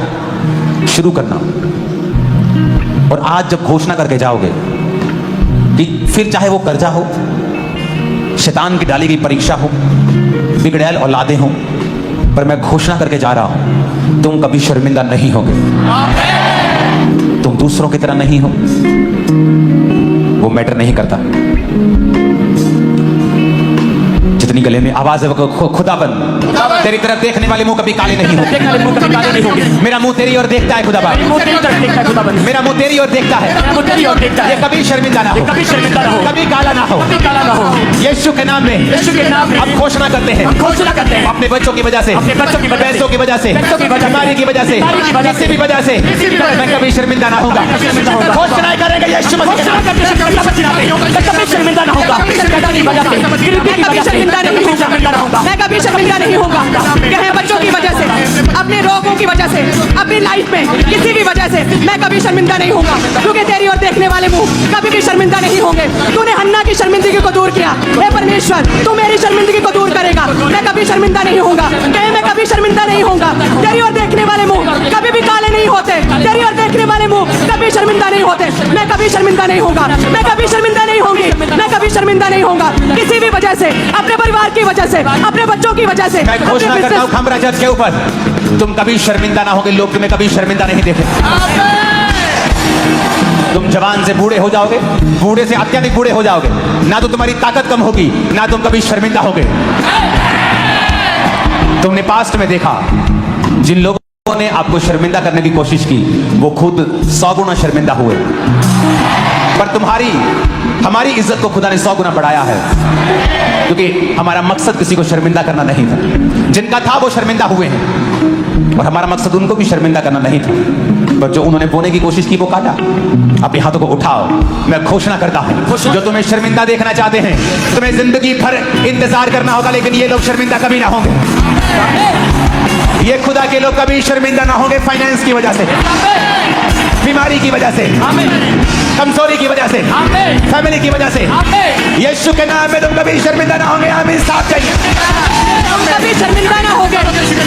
शुरू करना। और आज जब घोषणा करके जाओगे कि फिर चाहे वो कर्जा हो, शैतान की डाली गई परीक्षा हो, बिगड़ैल औलादे हो, पर मैं घोषणा करके जा रहा हूं, तुम कभी शर्मिंदा नहीं होगे। तुम दूसरों की तरह नहीं हो, वो मैटर नहीं करता। जितनी गले में आवाज है वो खुदाबंद, तेरी तरफ देखने वाले मुंह कभी काले नहीं होंगे। देखने वाले मुंह कभी काले नहीं होंगे। मेरा मुंह तेरी ओर देखता है खुदाबंद, मुंह तेरी तरफ देखता है खुदाबंद। मेरा मुंह तेरी ओर देखता है, मेरा मुंह तेरी ओर देखता ये है। कभी शर्मिंदा ना हो, कभी शर्मिंदा ना हो, कभी काला ना हो, कभी काला ना हो। यीशु के नाम में, यीशु के नाम में अब घोषणा करते हैं, हम घोषणा करते हैं अपने बच्चों की वजह से, अपने बच्चों की वजह से, पैसों की वजह से, पैसों की वजह से, बीमारी की वजह से, बीमारी की वजह से, किसी भी वजह से, किसी भी वजह से, मैं कभी शर्मिंदा ना होगा। शर्मिंदा होगा। घोषणा करेंगे यीशु मसीह के घोषणा नाम। करते हैं शर्मिंदा मत होना। मैं कभी शर्मिंदा ना होगा। पैदा की वजह से, गिरती की वजह से, शर्मिंदा नहीं होगा। शर्मिंदा ना होगा। मैं कभी शर्मिंदा नहीं होगा। कहे बच्चों की वजह से, अपने रोगों की वजह से, अपनी लाइफ में किसी भी वजह से मैं कभी शर्मिंदा नहीं होगा, क्योंकि तेरी और देखने वाले मुंह कभी भी शर्मिंदा नहीं होंगे। तूने हन्ना की शर्मिंदगी को दूर किया, हे परमेश्वर तू मेरी शर्मिंदगी को दूर करेगा। मैं कभी शर्मिंदा नहीं होगा। कहे मैं कभी शर्मिंदा नहीं होगा। तेरी और देखने वाले मुंह कभी भी काले नहीं होते। तेरी और देखने वाले मुंह कभी शर्मिंदा नहीं होते। मैं कभी शर्मिंदा नहीं होगा। मैं कभी शर्मिंदा नहीं होंगी। मैं कभी शर्मिंदा नहीं होगा, किसी भी वजह से, अपने परिवार की वजह से, अपने बच्चों की वजह से। मैं घोषणा करता हूं खमरा जज के ऊपर, तुम कभी शर्मिंदा ना होगे। लोग तुम्हें कभी शर्मिंदा नहीं देखे। तुम जवान से बूढ़े हो जाओगे, बूढ़े से अत्यधिक बूढ़े हो जाओगे, ना तो तुम्हारी ताकत कम होगी, ना तुम कभी शर्मिंदा होगे। तुमने पास्ट में देखा, जिन लोगों ने आपको शर्मिंदा करने की कोशिश की, वो खुद 100 गुना शर्मिंदा हुए। पर हमारी इज्जत को खुदा ने 100 गुना बढ़ाया है, क्योंकि हमारा मकसद किसी को शर्मिंदा करना नहीं था। जिनका था वो शर्मिंदा हुए हैं, और हमारा मकसद उनको भी शर्मिंदा करना नहीं था, पर जो उन्होंने बोने की कोशिश की वो काटा। अपने हाथों को उठाओ, मैं घोषणा करता हूं, जो तुम्हें शर्मिंदा देखना चाहते हैं, तुम्हें जिंदगी भर इंतजार करना होगा, लेकिन ये लोग शर्मिंदा कभी ना होंगे। ये खुदा के लोग कभी शर्मिंदा ना होंगे। फाइनेंस की वजह से, बीमारी की वजह से, कमजोरी की वजह से, फैमिली की वजह से, यीशु के नाम में तुम कभी शर्मिंदा ना होंगे। आमीन। साथ चाहिए। तुम कभी शर्मिंदा ना होगे।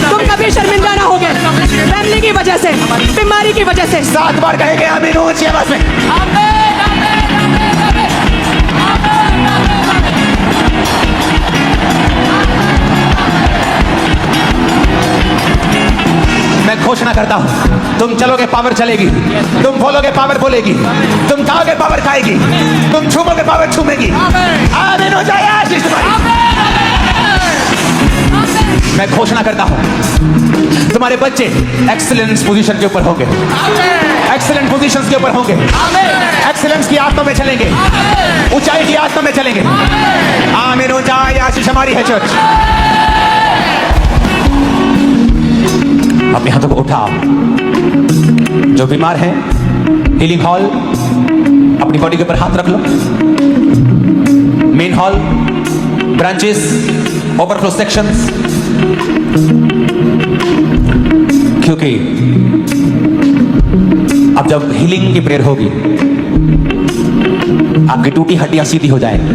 तुम कभी शर्मिंदा ना होगे। फैमिली की वजह से, बीमारी की वजह से। 7 बार कहेंगे आमीन ऊंची आवाज में। मैं घोषणा करता हूं, तुम चलोगे पावर चलेगी, तुम बोलोगे पावर बोलेगी, तुम खाओगे पावर खाएगी, तुम छूमोगे पावर छूमेगी। आमीन हो जाए आशीष तुम्हारी। मैं घोषणा करता हूं, तुम्हारे बच्चे एक्सीलेंस पोजीशन के ऊपर होंगे, एक्सीलेंट पोजीशंस के ऊपर होंगे, एक्सीलेंस की आत्मा में चलेंगे, ऊंचाई की आत्मा में चलेंगे। आमीन हो जाए आशीष हमारी है चर्च। अपने हाथों को उठाओ, जो बीमार हैं, हीलिंग हॉल, अपनी बॉडी के ऊपर हाथ रख लो। Main hall, branches, overflow sections, क्योंकि अब जब हीलिंग की प्रेयर होगी, आपकी टूटी हड्डियां सीधी हो जाएंगी,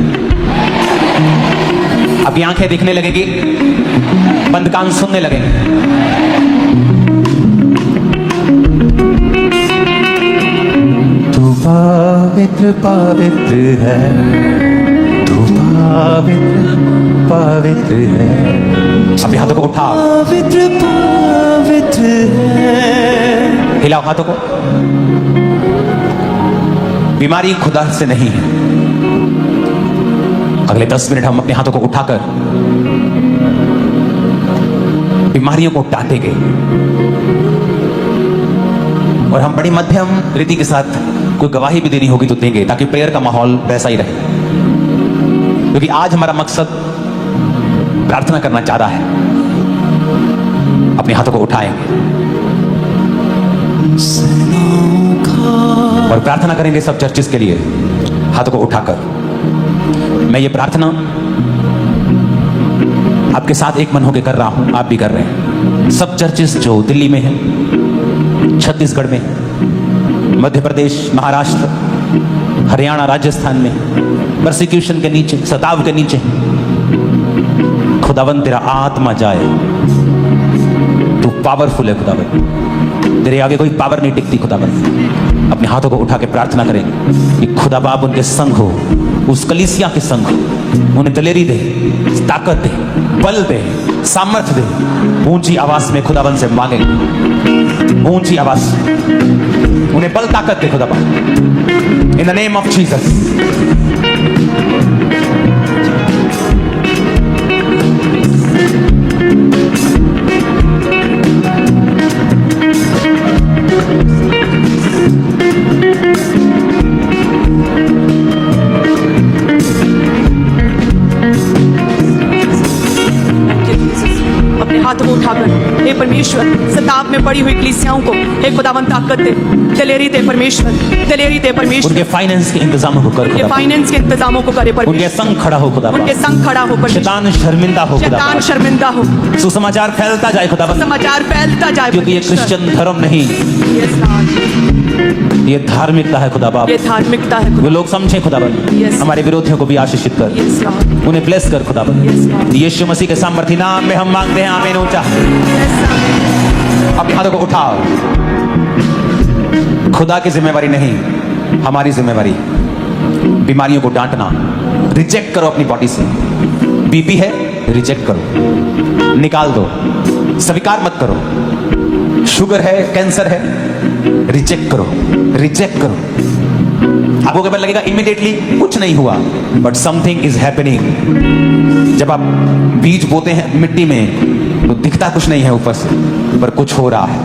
आपकी आंखें दिखने लगेगी, बंद कान सुनने लगेंगे। तू पवित्र पवित्र है, तू पवित्र पवित्र है। अपने हाथों को उठाओ, पवित्र पवित्र है। हिलाओ हाथों को। बीमारी खुदा से नहीं है। अगले 10 मिनट हम अपने हाथों को उठाकर बीमारियों को डांटेंगे, और हम बड़ी मध्यम रीति के साथ कोई गवाही भी देनी होगी तो देंगे, ताकि प्रेयर का माहौल वैसा ही रहे। क्योंकि आज हमारा मकसद प्रार्थना करना चाह रहा है। अपने हाथों को उठाएंगे और प्रार्थना करेंगे सब चर्चिस के लिए, हाथों को उठाकर। मैं ये प्रार्थना आपके साथ एक मन होकर कर रहा हूं, आप भी कर रहे हैं। सब चर्चिस जो दिल्ली में है, छत्तीसगढ़ में, मध्य प्रदेश, महाराष्ट्र, हरियाणा, राजस्थान में परसिक्यूशन के नीचे, सताव के नीचे, खुदावन तेरा आत्मा जाए। तू पावरफुल है खुदावन, तेरे आगे कोई पावर नहीं टिकती खुदावन। अपने हाथों को उठा के प्रार्थना करेंगे कि खुदा बाप उनके संग हो, उस कलीसिया के संग हो, उन्हें दलेरी दे, ताकत दे, बल दे, सामर्थ्य दे। ऊंची आवाज में खुदावन से मांगेंगे, ऊंची आवाज, उन्हें बल ताकत दे खुदा बाप, इन द नेम ऑफ जीसस। अपने हाथों को उठाकर हे परमेश्वर, सताव में पड़ी हुई कलीसियाओं को हे खुदावन ताकत दे, दलेरी दे परमेश्वर, दलेरी दे परमेश्वर। उनके फाइनेंस के इंतजामों को कर उनके खुदा, फाइनेंस के इंतजामों को करे उनके परमेश्वर। संग खड़ा हो खुदा, उनके संग खड़ा हो परमेश्वर। शैतान शर्मिंदा हो खुदा, शैतान शर्मिंदा हो, सुसमाचार फैलता जाए खुदा, समाचार फैलता जाए क्योंकि ये परमेश्वर। क्रिश्चियन धर्म नहीं, Yes, Lord. ये धार्मिकता है खुदा बाप। ये धार्मिकता है वो लोग समझे खुदा, Yes. हमारे विरोधियों को भी आशीषित कर, Yes, Lord. उन्हें ब्लेस कर खुदा। Yes, Lord. यीशु मसीह के सामर्थी नाम में हम मांगते हैं, आमीन। ऊंचा Yes, Lord. अपने हाथों को उठाओ। खुदा की जिम्मेवारी नहीं, हमारी जिम्मेवारी। बीमारियों को डांटना, रिजेक्ट करो अपनी बॉडी से। बीपी है, रिजेक्ट करो, निकाल दो, स्वीकार मत करो। शुगर है, कैंसर है, रिजेक्ट करो, रिजेक्ट करो। आपको केवल लगेगा इमीडिएटली कुछ नहीं हुआ, बट समथिंग इज हैपनिंग। जब आप बीज बोते हैं मिट्टी में तो दिखता कुछ नहीं है ऊपर से, पर कुछ हो रहा है,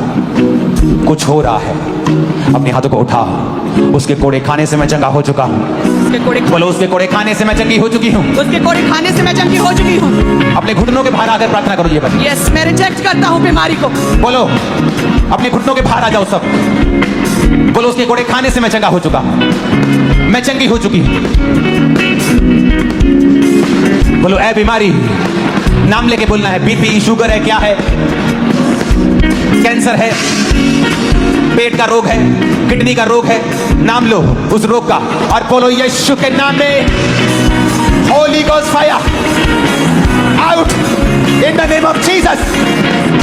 कुछ हो रहा है। अपने हाथों को उठाओ। उसके कोड़े खाने से मैं चंगा हो चुका हूं। उसके कोड़े बोलो, उसके कोड़े खाने से मैं चंगी हो चुकी हूं। उसके कोड़े खाने से मैं चंगी हो चुकी हूँ। अपने घुटनों के बाहर आकर प्रार्थना करो। ये बात यस, मैं रिजेक्ट करता हूँ बीमारी को। बोलो, अपने घुटनों के बाहर आ जाओ सब। बोलो, उसके कोड़े खाने से मैं चंगा हो चुका हूं, मैं चंगी हो चुकी हूं। बोलो, ऐ बीमारी, नाम लेके बोलना है। बीपी, शुगर है, क्या है, कैंसर है, पेट का रोग है, किडनी का रोग है, नाम लो उस रोग का और बोलो, यीशु के नाम में Holi ghost fire out in the name of Jesus.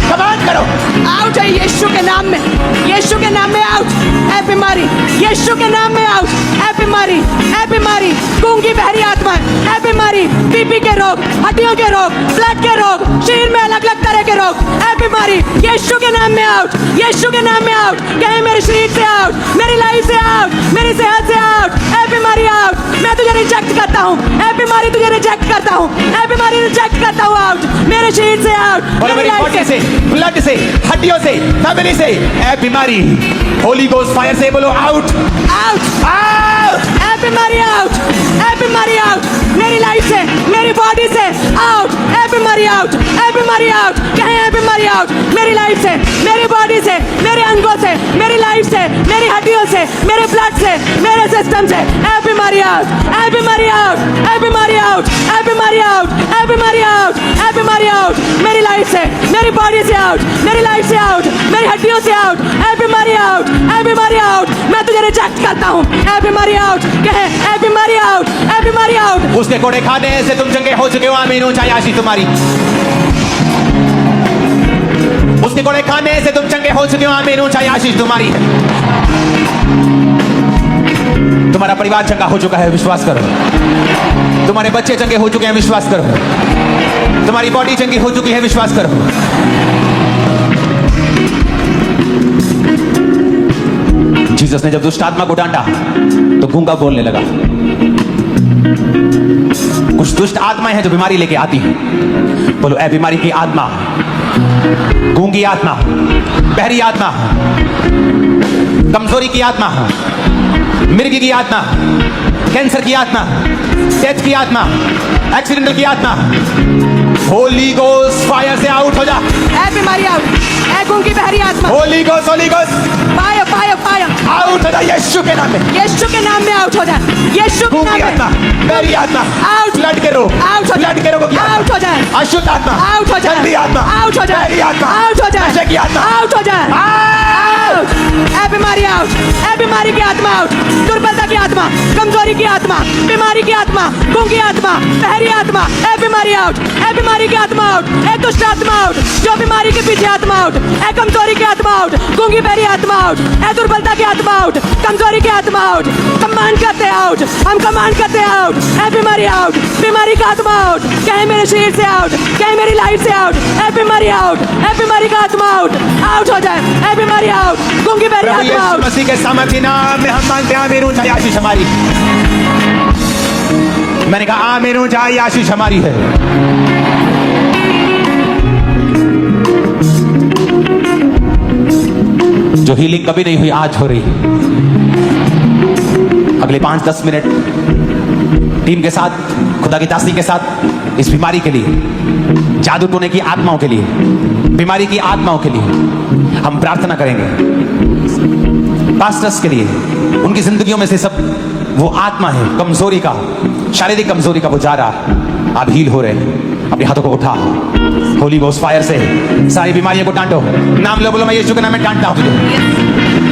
Command करो, आउट है यीशु के नाम में, यीशु के नाम में आउट है बीमारी, यीशु के नाम में आउट है बीमारी, है बीमारी, गूंगी बहरी आत्मा है बीमारी, बीपी के रोग, हड्डियों के रोग, ब्लड के रोग, शरीर में अलग अलग तरह के रोग है बीमारी, यीशु के नाम में आउट, यीशु के नाम में आउट। कहे मेरे शरीर से आउट, मेरी लाइफ से आउट, मेरी सेहत से आउट, है बीमारी आउट। मैं तुझे रिजेक्ट करता हूँ, है बीमारी तुझे रिजेक्ट करता हूँ, है बीमारी रिजेक्ट करता हूँ, आउट मेरे शरीर से आउट, बोलो, मेरी बॉडी से, ब्लड से, हड्डियों से, फैमिली से, ऐ बीमारी होली गोस्ट फायर से बोलो, आउट आउट, आउट। है बीमारी आउट, है बीमारी आउट, मेरी लाइफ से, मेरी बॉडी से आउट, है बीमारी आउट, है बीमारी आउट। कहीं है बीमारी आउट, मेरी लाइफ से, मेरी बॉडी से, मेरे अंगों से, मेरी लाइफ से, मेरी हड्डियों से, मेरे ब्लड से, मेरे सिस्टम से, है बीमारी आउट, है बीमारी आउट, है बीमारी आउट, है बीमारी आउट, है बीमारी आउट, है बीमारी आउट, मेरी लाइफ से, मेरी बॉडी से आउट, मेरी लाइफ से आउट, मेरी हड्डियों से आउट, है बीमारी आउट, है बीमारी आउट। मैं तुझे रिजेक्ट करता हूँ, है बीमारी आउट। कहे है बीमारी आउट, है बीमारी आउट। उसके कोड़े खाने से तुम चंगे हो चुके हो, आमीन। ऊंचाई आशीष तुम्हारी। उसके कोड़े खाने से तुम चंगे हो चुके हो, आमीन। ऊंचाई आशीष तुम्हारी है। तुम्हारा परिवार चंगा हो चुका है, विश्वास करो। तुम्हारे बच्चे चंगे हो चुके हैं, विश्वास करो। तुम्हारी बॉडी चंगी हो चुकी है, विश्वास करो। जीसस ने जब दुष्ट आत्मा को डांटा तो गूंगा बोलने लगा। कुछ दुष्ट आत्माएं हैं जो बीमारी लेके आती हैं। बोलो, ऐ बीमारी की आत्मा, गूंगी आत्मा, बहरी आत्मा, कमजोरी की आत्मा, मिर्गी की आत्मा, कैंसर की आत्मा, डेथ की आत्मा, एक्सीडेंटल की आत्मा, होली गोस्ट फायर से आउट हो जा। ए बीमारी आउट, ए गूंगी बहरी आत्मा, Holi ghost fire fire fire, out हो जा यीशु के नाम में। यीशु के नाम में आउट हो जाए, यीशु के गूंगी नाम आत्मा, में बहरी आत्मा, आउट, ब्लड के रोग, आउट हो जाए, ब्लड के रोगों की आउट हो जाए, अशुद्ध आत्मा, आउट हो जाए, गंदी आत्मा, आउट हो जाए, बहरी आत्मा, आउट हो जाए, नशे की आत्मा, आउट हो जाए, आउट, ए बीमारी आउट, ए बीमारी की आत्मा आउट, दुर्बलता की आत्मा, कमजोरी की आत्मा, बीमारी की आत्मा, गूंगी आत्मा, बहरी आत्मा, ए बीमारी आउट, ए बीमारी की आत्मा आउट, ए दुष्ट आत्मा आउट, जो बीमारी के पीछे आत्मा आउट, ए कमजोरी की आत्मा आउट, गूंगी बहरी आत्मा आउट, ए दुर्बलता की आत्मा आउट, कमजोरी की आत्मा आउट, कमांड करते आउट, हम कमांड करते आउट, ए बीमारी आउट, बीमारी का आत्मा आउट, कहे मेरे शरीर से आउट, कहे मेरी लाइफ से आउट, ए बीमारी आउट, ए बीमारी का आत्मा आउट, आउट हो जाए, ए बीमारी आउट, गूंगी बहरी प्रभु आत्मा यीशु आउट, मसीह के सामर्थ्य नाम में हम मांगते हैं आमीन ऊंचाई आशीष हमारी। मैंने कहा आमीन ऊंचाई आशीष हमारी है। जो हीलिंग कभी नहीं हुई आज हो रही है। अगले 5-10 मिनट टीम के साथ, खुदा की दासी के साथ इस बीमारी के लिए, जादू टोने की आत्माओं के लिए, बीमारी की आत्माओं के लिए हम प्रार्थना करेंगे। पास्टर्स के लिए, उनकी जिंदगियों में से सब वो आत्मा है कमजोरी का, शारीरिक कमजोरी का, वो जा रहा। आप हील हो रहे हैं। अपने हाथों को उठा, होली गोस्ट फायर से सारी बीमारियों को डांटो। नाम लो, बोलो मैं यीशु के नाम में डांटता हूं तुझे।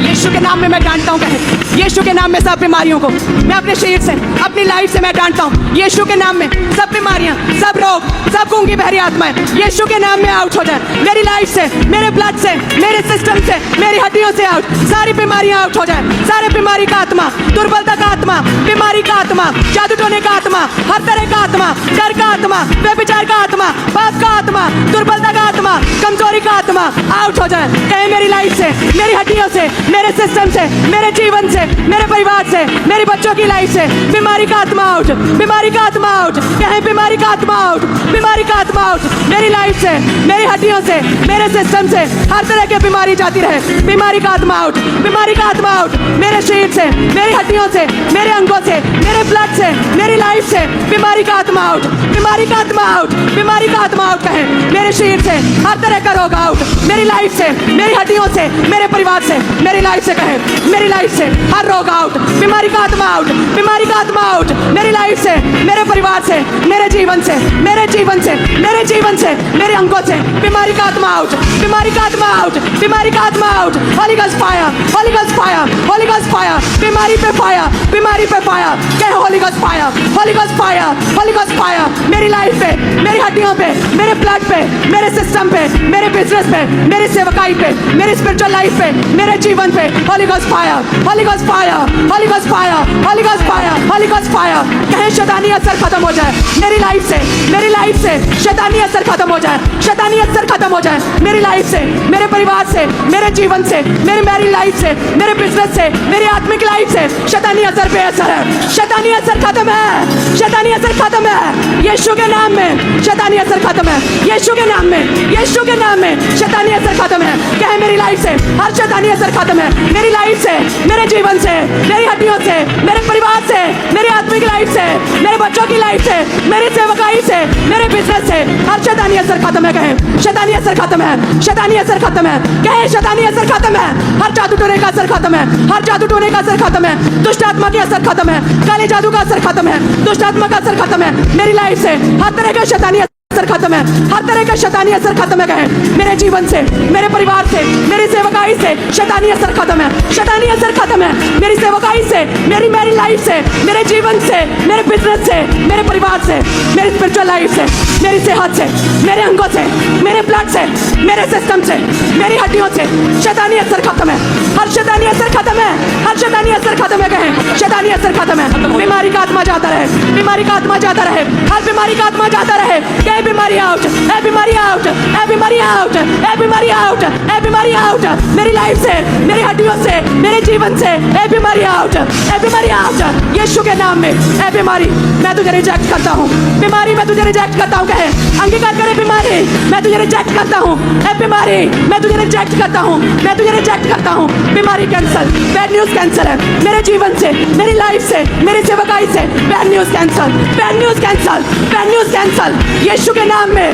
यीशु के नाम में मैं डांटता हूँ, कहे यीशु के नाम में सब बीमारियों को मैं अपने शरीर से, अपनी लाइफ से मैं डांटता हूँ। यीशु के नाम में सब बीमारियां, सब रोग, सब गूंगी बहरी आत्माएं यीशु के नाम में आउट हो जाए। मेरी लाइफ से, मेरे ब्लड से, मेरे सिस्टम से, मेरी हड्डियों से आउट, सारी बीमारियां आउट हो जाए। सारे बीमारी का आत्मा, दुर्बलता का आत्मा, बीमारी का आत्मा, जादू टोने का आत्मा, हर तरह का आत्मा, डर का आत्मा, व्यभिचार का आत्मा, पाप का आत्मा, दुर्बलता का आत्मा, कमजोरी का आत्मा आउट हो जाए। कहे मेरी लाइफ से, मेरी हड्डियों से, मेरे सिस्टम से, मेरे जीवन से, मेरे परिवार से, मेरे बच्चों की लाइफ से बीमारी का आत्मा आउट, बीमारी का आत्मा आउट, कहे बीमारी का आत्मा आउट, बीमारी का आत्मा आउट। मेरी लाइफ से, मेरी हड्डियों से, मेरे सिस्टम से हर तरह की बीमारी जाती रहे। बीमारी का आत्मा आउट, बीमारी का आत्मा आउट। मेरे शरीर से, मेरी हड्डियों से, मेरे अंगों से, मेरे ब्लड से, मेरी लाइफ से बीमारी का आत्मा आउट, बीमारी का आत्मा आउट, बीमारी का आत्मा आउट। कहे मेरे शरीर से हर तरह का रोग आउट, मेरी लाइफ से, मेरी हड्डियों से, मेरे परिवार से, मेरी लाइफ से, कहे मेरी लाइफ से हर रोग आउट, बीमारी का आत्मा आउट, बीमारी का आत्मा आउट। मेरी लाइफ से, मेरे परिवार से, मेरे जीवन से, मेरे जीवन से, मेरे जीवन से, मेरे अंगों से बीमारी का आत्मा आउट, बीमारी का आत्मा आउट, बीमारी का आत्मा out. Holi ghost fire, Holi ghost fire, Holi ghost fire, बीमारी पे फायर, बीमारी पे फायर। कहे Holi ghost fire, Holi ghost fire, Holi ghost fire. मेरी लाइफ पे, मेरी हड्डियों पे, मेरे ब्लड पे, मेरे सिस्टम पे, मेरे बिजनेस पे, मेरी सेवकाई पे, मेरी स्पिरिचुअल लाइफ पे, मेरे जीवन पे Holi ghost fire, Holi ghost fire, Holi ghost fire, Holi ghost fire, Holi ghost fire. कहे शैतानी असर खत्म हो जाए मेरी लाइफ से, मेरी लाइफ से शैतानी असर खत्म हो जाए, शैतानी असर खत्म हो जाए मेरी लाइफ से, मेरे परिवार से, मेरे जीवन से, मेरी मैरिड लाइफ से, मेरे बिजनेस से, मेरी आत्मिक लाइफ से शैतानी असर पे असर है। शैतानी असर खत्म है, शैतानी असर खत्म है यीशु के नाम में। शैतानी असर खत्म है यीशु के नाम में, यीशु के नाम में शैतानी असर खत्म है। कहे मेरी लाइफ से हर शैतानी असर खत्म है, मेरी लाइफ से, मेरे जीवन से, मेरी हड्डियों से, मेरे परिवार से, मेरी आत्मिक लाइफ से, मेरे बच्चों की लाइफ से, मेरी सेवकाई से, मेरे बिजनेस से हर शैतानी असर खत्म है। कहे शैतानी असर खत्म है, शैतानी असर खत्म है। कहे शैतानी असर खत्म है, हर जादू टोने का असर खत्म है, हर जादू टोने का असर खत्म है, दुष्ट आत्मा की असर खत्म है, काले जादू का असर खत्म है, दुष्ट आत्मा का असर खत्म है। मेरी लाइफ से हर तरह का शैतानी असर खत्म है, हर तरह का शैतानी असर खत्म है। कहे मेरे जीवन से, मेरे परिवार से, मेरी सेवकाई से शैतानी असर खत्म है, शैतानी असर खत्म है। मेरी सेवकाई से, मेरी मैरिड लाइफ से, मेरे जीवन से, मेरे बिजनेस से, मेरे परिवार से, मेरी स्पिरिचुअल लाइफ से, मेरी सेहत से, मेरे अंगों से, मेरे ब्लड से, मेरे सिस्टम से, मेरी हड्डियों से शैतानी असर खत्म है, हर शैतानी असर खत्म है, हर शैतानी असर खत्म है। कहे शैतानी असर खत्म है। बीमारी का आत्मा जाता रहे, बीमारी का आत्मा जाता रहे, हर बीमारी का आत्मा जाता रहे। कहे बीमारी बीमारी आउट, ए बीमारी आउट, ए बीमारी आउट, ए बीमारी आउट, ए बीमारी आउट, मेरी लाइफ से, मेरी हड्डियों से, मेरे जीवन से, ए बीमारी आउट, ए बीमारी आउट, यीशु के नाम में। ए बीमारी मैं तुझे रिजेक्ट करता हूँ, बीमारी मैं तुझे रिजेक्ट करता हूँ, कहे अंगीकार करे बीमारी मैं तुझे रिजेक्ट करता हूँ, ए बीमारी मैं तुझे रिजेक्ट करता हूँ, मैं तुझे रिजेक्ट करता हूँ। बीमारी कैंसल, बैड न्यूज कैंसल है मेरे जीवन से, मेरी लाइफ से, मेरी सेवकाई से, bad news cancel, bad news cancel, bad news cancel, यीशु के नाम में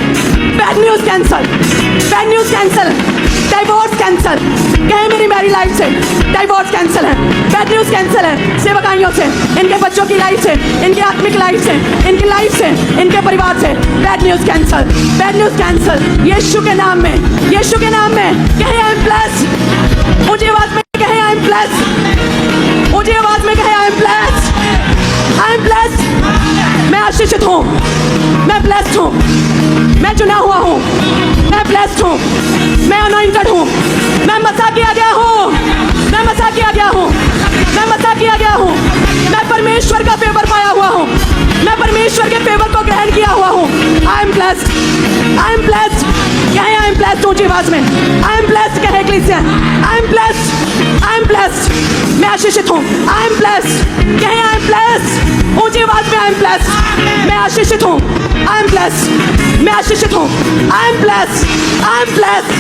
bad news cancel, bad news cancel, divorce cancel, कहे मेरी मेरी लाइफ से डाइवोर्स कैंसल है, बैड न्यूज कैंसल है सेवकाइयों से, इनके बच्चों की लाइफ से, इनकी आत्मिक लाइफ से, इनकी लाइफ से, इनके परिवार से, bad news cancel, bad news cancel, यीशु के नाम में, यीशु के नाम में। कहे आई एम ब्लेस्ड, ऊंची आवाज में कहे आई एम ब्लेस्ड, ऊंची आवाज में कहे आई am blessed, I am blessed, मैं आशीषित हूँ, मैं ब्लेस्ड हूँ, मैं चुना हुआ हूँ, मैं ब्लेस्ड हूँ, मैं अनॉइंटेड हूँ, मैं मसा किया गया हूँ, मैं मसा किया गया हूँ, मैं मसा किया गया हूँ, मैं परमेश्वर का फेवर पाया हुआ हूँ, मैं परमेश्वर के फेवर को ग्रहण किया हुआ हूँ। आई am blessed, I am blessed, कहे आई एम ब्लेस्ड ऊंची आवाज में, आई एम ब्लेस्ड कहे ecclesia, I am blessed, I am blessed, मैं आशीषित हूँ, आई एम ब्लेस्ड, कहे आई एम ब्लेस्ड ऊंची आवाज में, आई एम ब्लेस्ड, मैं आशीषित हूँ, आई एम ब्लेस्ड, मैं आशीषित हूँ, आई am blessed, I am blessed,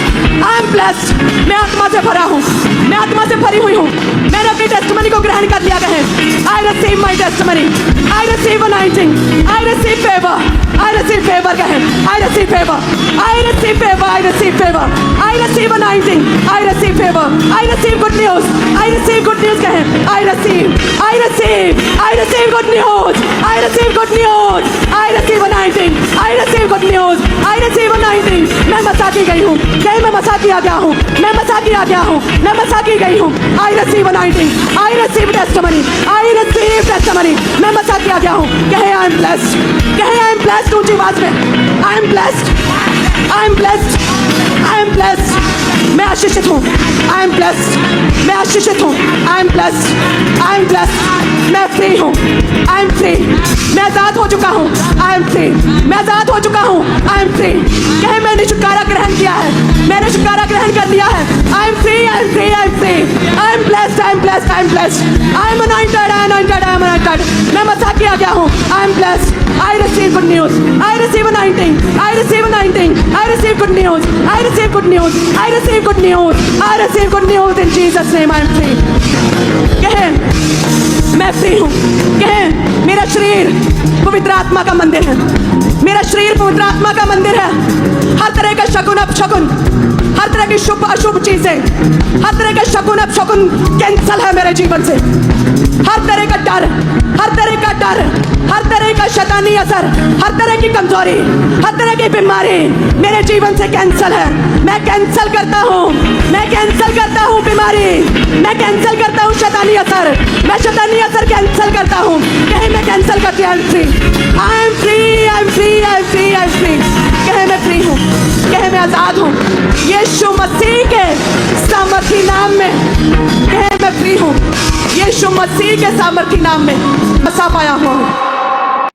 I am blessed, मैं आत्मा से भरा हूँ, मैं आत्मा से भरी हुई हूँ, मैंने अपनी टेस्टमनी को ग्रहण कर लिया है। I receive my testimony, I receive anointing, I receive favour, I receive favour कहे, I receive favour, I receive favour, I receive favour, I receive anointing, I receive favour, I receive good news, I receive good news कहे, I receive, I receive, I receive good news, I receive good news, I receive anointing, I receive good news, I receive anointing. मैं मसा की गई हूँ, कहे मैं मसा किया गया हूँ, मैं मसा किया गया हूँ, मैं मसा की गई हूँ। आई receive anointing, I receive testimony, I receive testimony, मैं मसा किया गया हूँ, कहे आई एम ब्लेस्ड, कहे आई एम ब्लेस्ड ऊंची आवाज में, आई am blessed, I am blessed, I am blessed, मैं आशीषित हूँ, आई एम ब्लेस्ड, मैं आशीषित हूँ, आई am blessed, I am blessed, मैं फ्री हूँ, आई एम फ्री, मैं आजाद हो चुका हूँ, आई एम फ्री, मैं आजाद हो चुका हूँ, आई एम फ्री, कहे मैंने छुटकारा ग्रहण किया है, मैंने छुटकारा ग्रहण कर लिया है, I am free, I am free, I am free, I am blessed, I am blessed, I am blessed, I M anointed, I am anointed, I am anointed, मैं मसा किया गया हूँ, आई am blessed, I receive good news, I receive anointing, I receive anointing, I receive good news, I receive good news, I receive good news, I receive good news in Jesus name, I am free. कहे मैं free हूँ, कहे मेरा शरीर पवित्र आत्मा का मंदिर है, मेरा शरीर पवित्र आत्मा का मंदिर है, हर तरह का शकुन अपशकुन, हर तरह की शुभ अशुभ चीजें, हर तरह का शकुन अपशकुन कैंसल है मेरे जीवन से, हर तरह का डर, हर तरह का डर, हर तरह का शैतानी असर, हर तरह की कमजोरी, हर तरह की बीमारी मेरे जीवन से कैंसल है। मैं कैंसल करता हूँ, मैं कैंसल करता हूँ बीमारी, मैं कैंसल करता हूँ शैतानी असर, मैं शैतानी असर कैंसल करता हूँ, कहे मैं कैंसल करती हूँ, I am free, I am free, I am free, I am free, I am free, कहे मैं फ्री हूँ, कहे मैं आजाद हूँ, यीशु मसीह के सामर्थी नाम में, कहे मैं फ्री हूँ, यीशु मसीह के सामर्थी नाम में बसा पाया हूँ।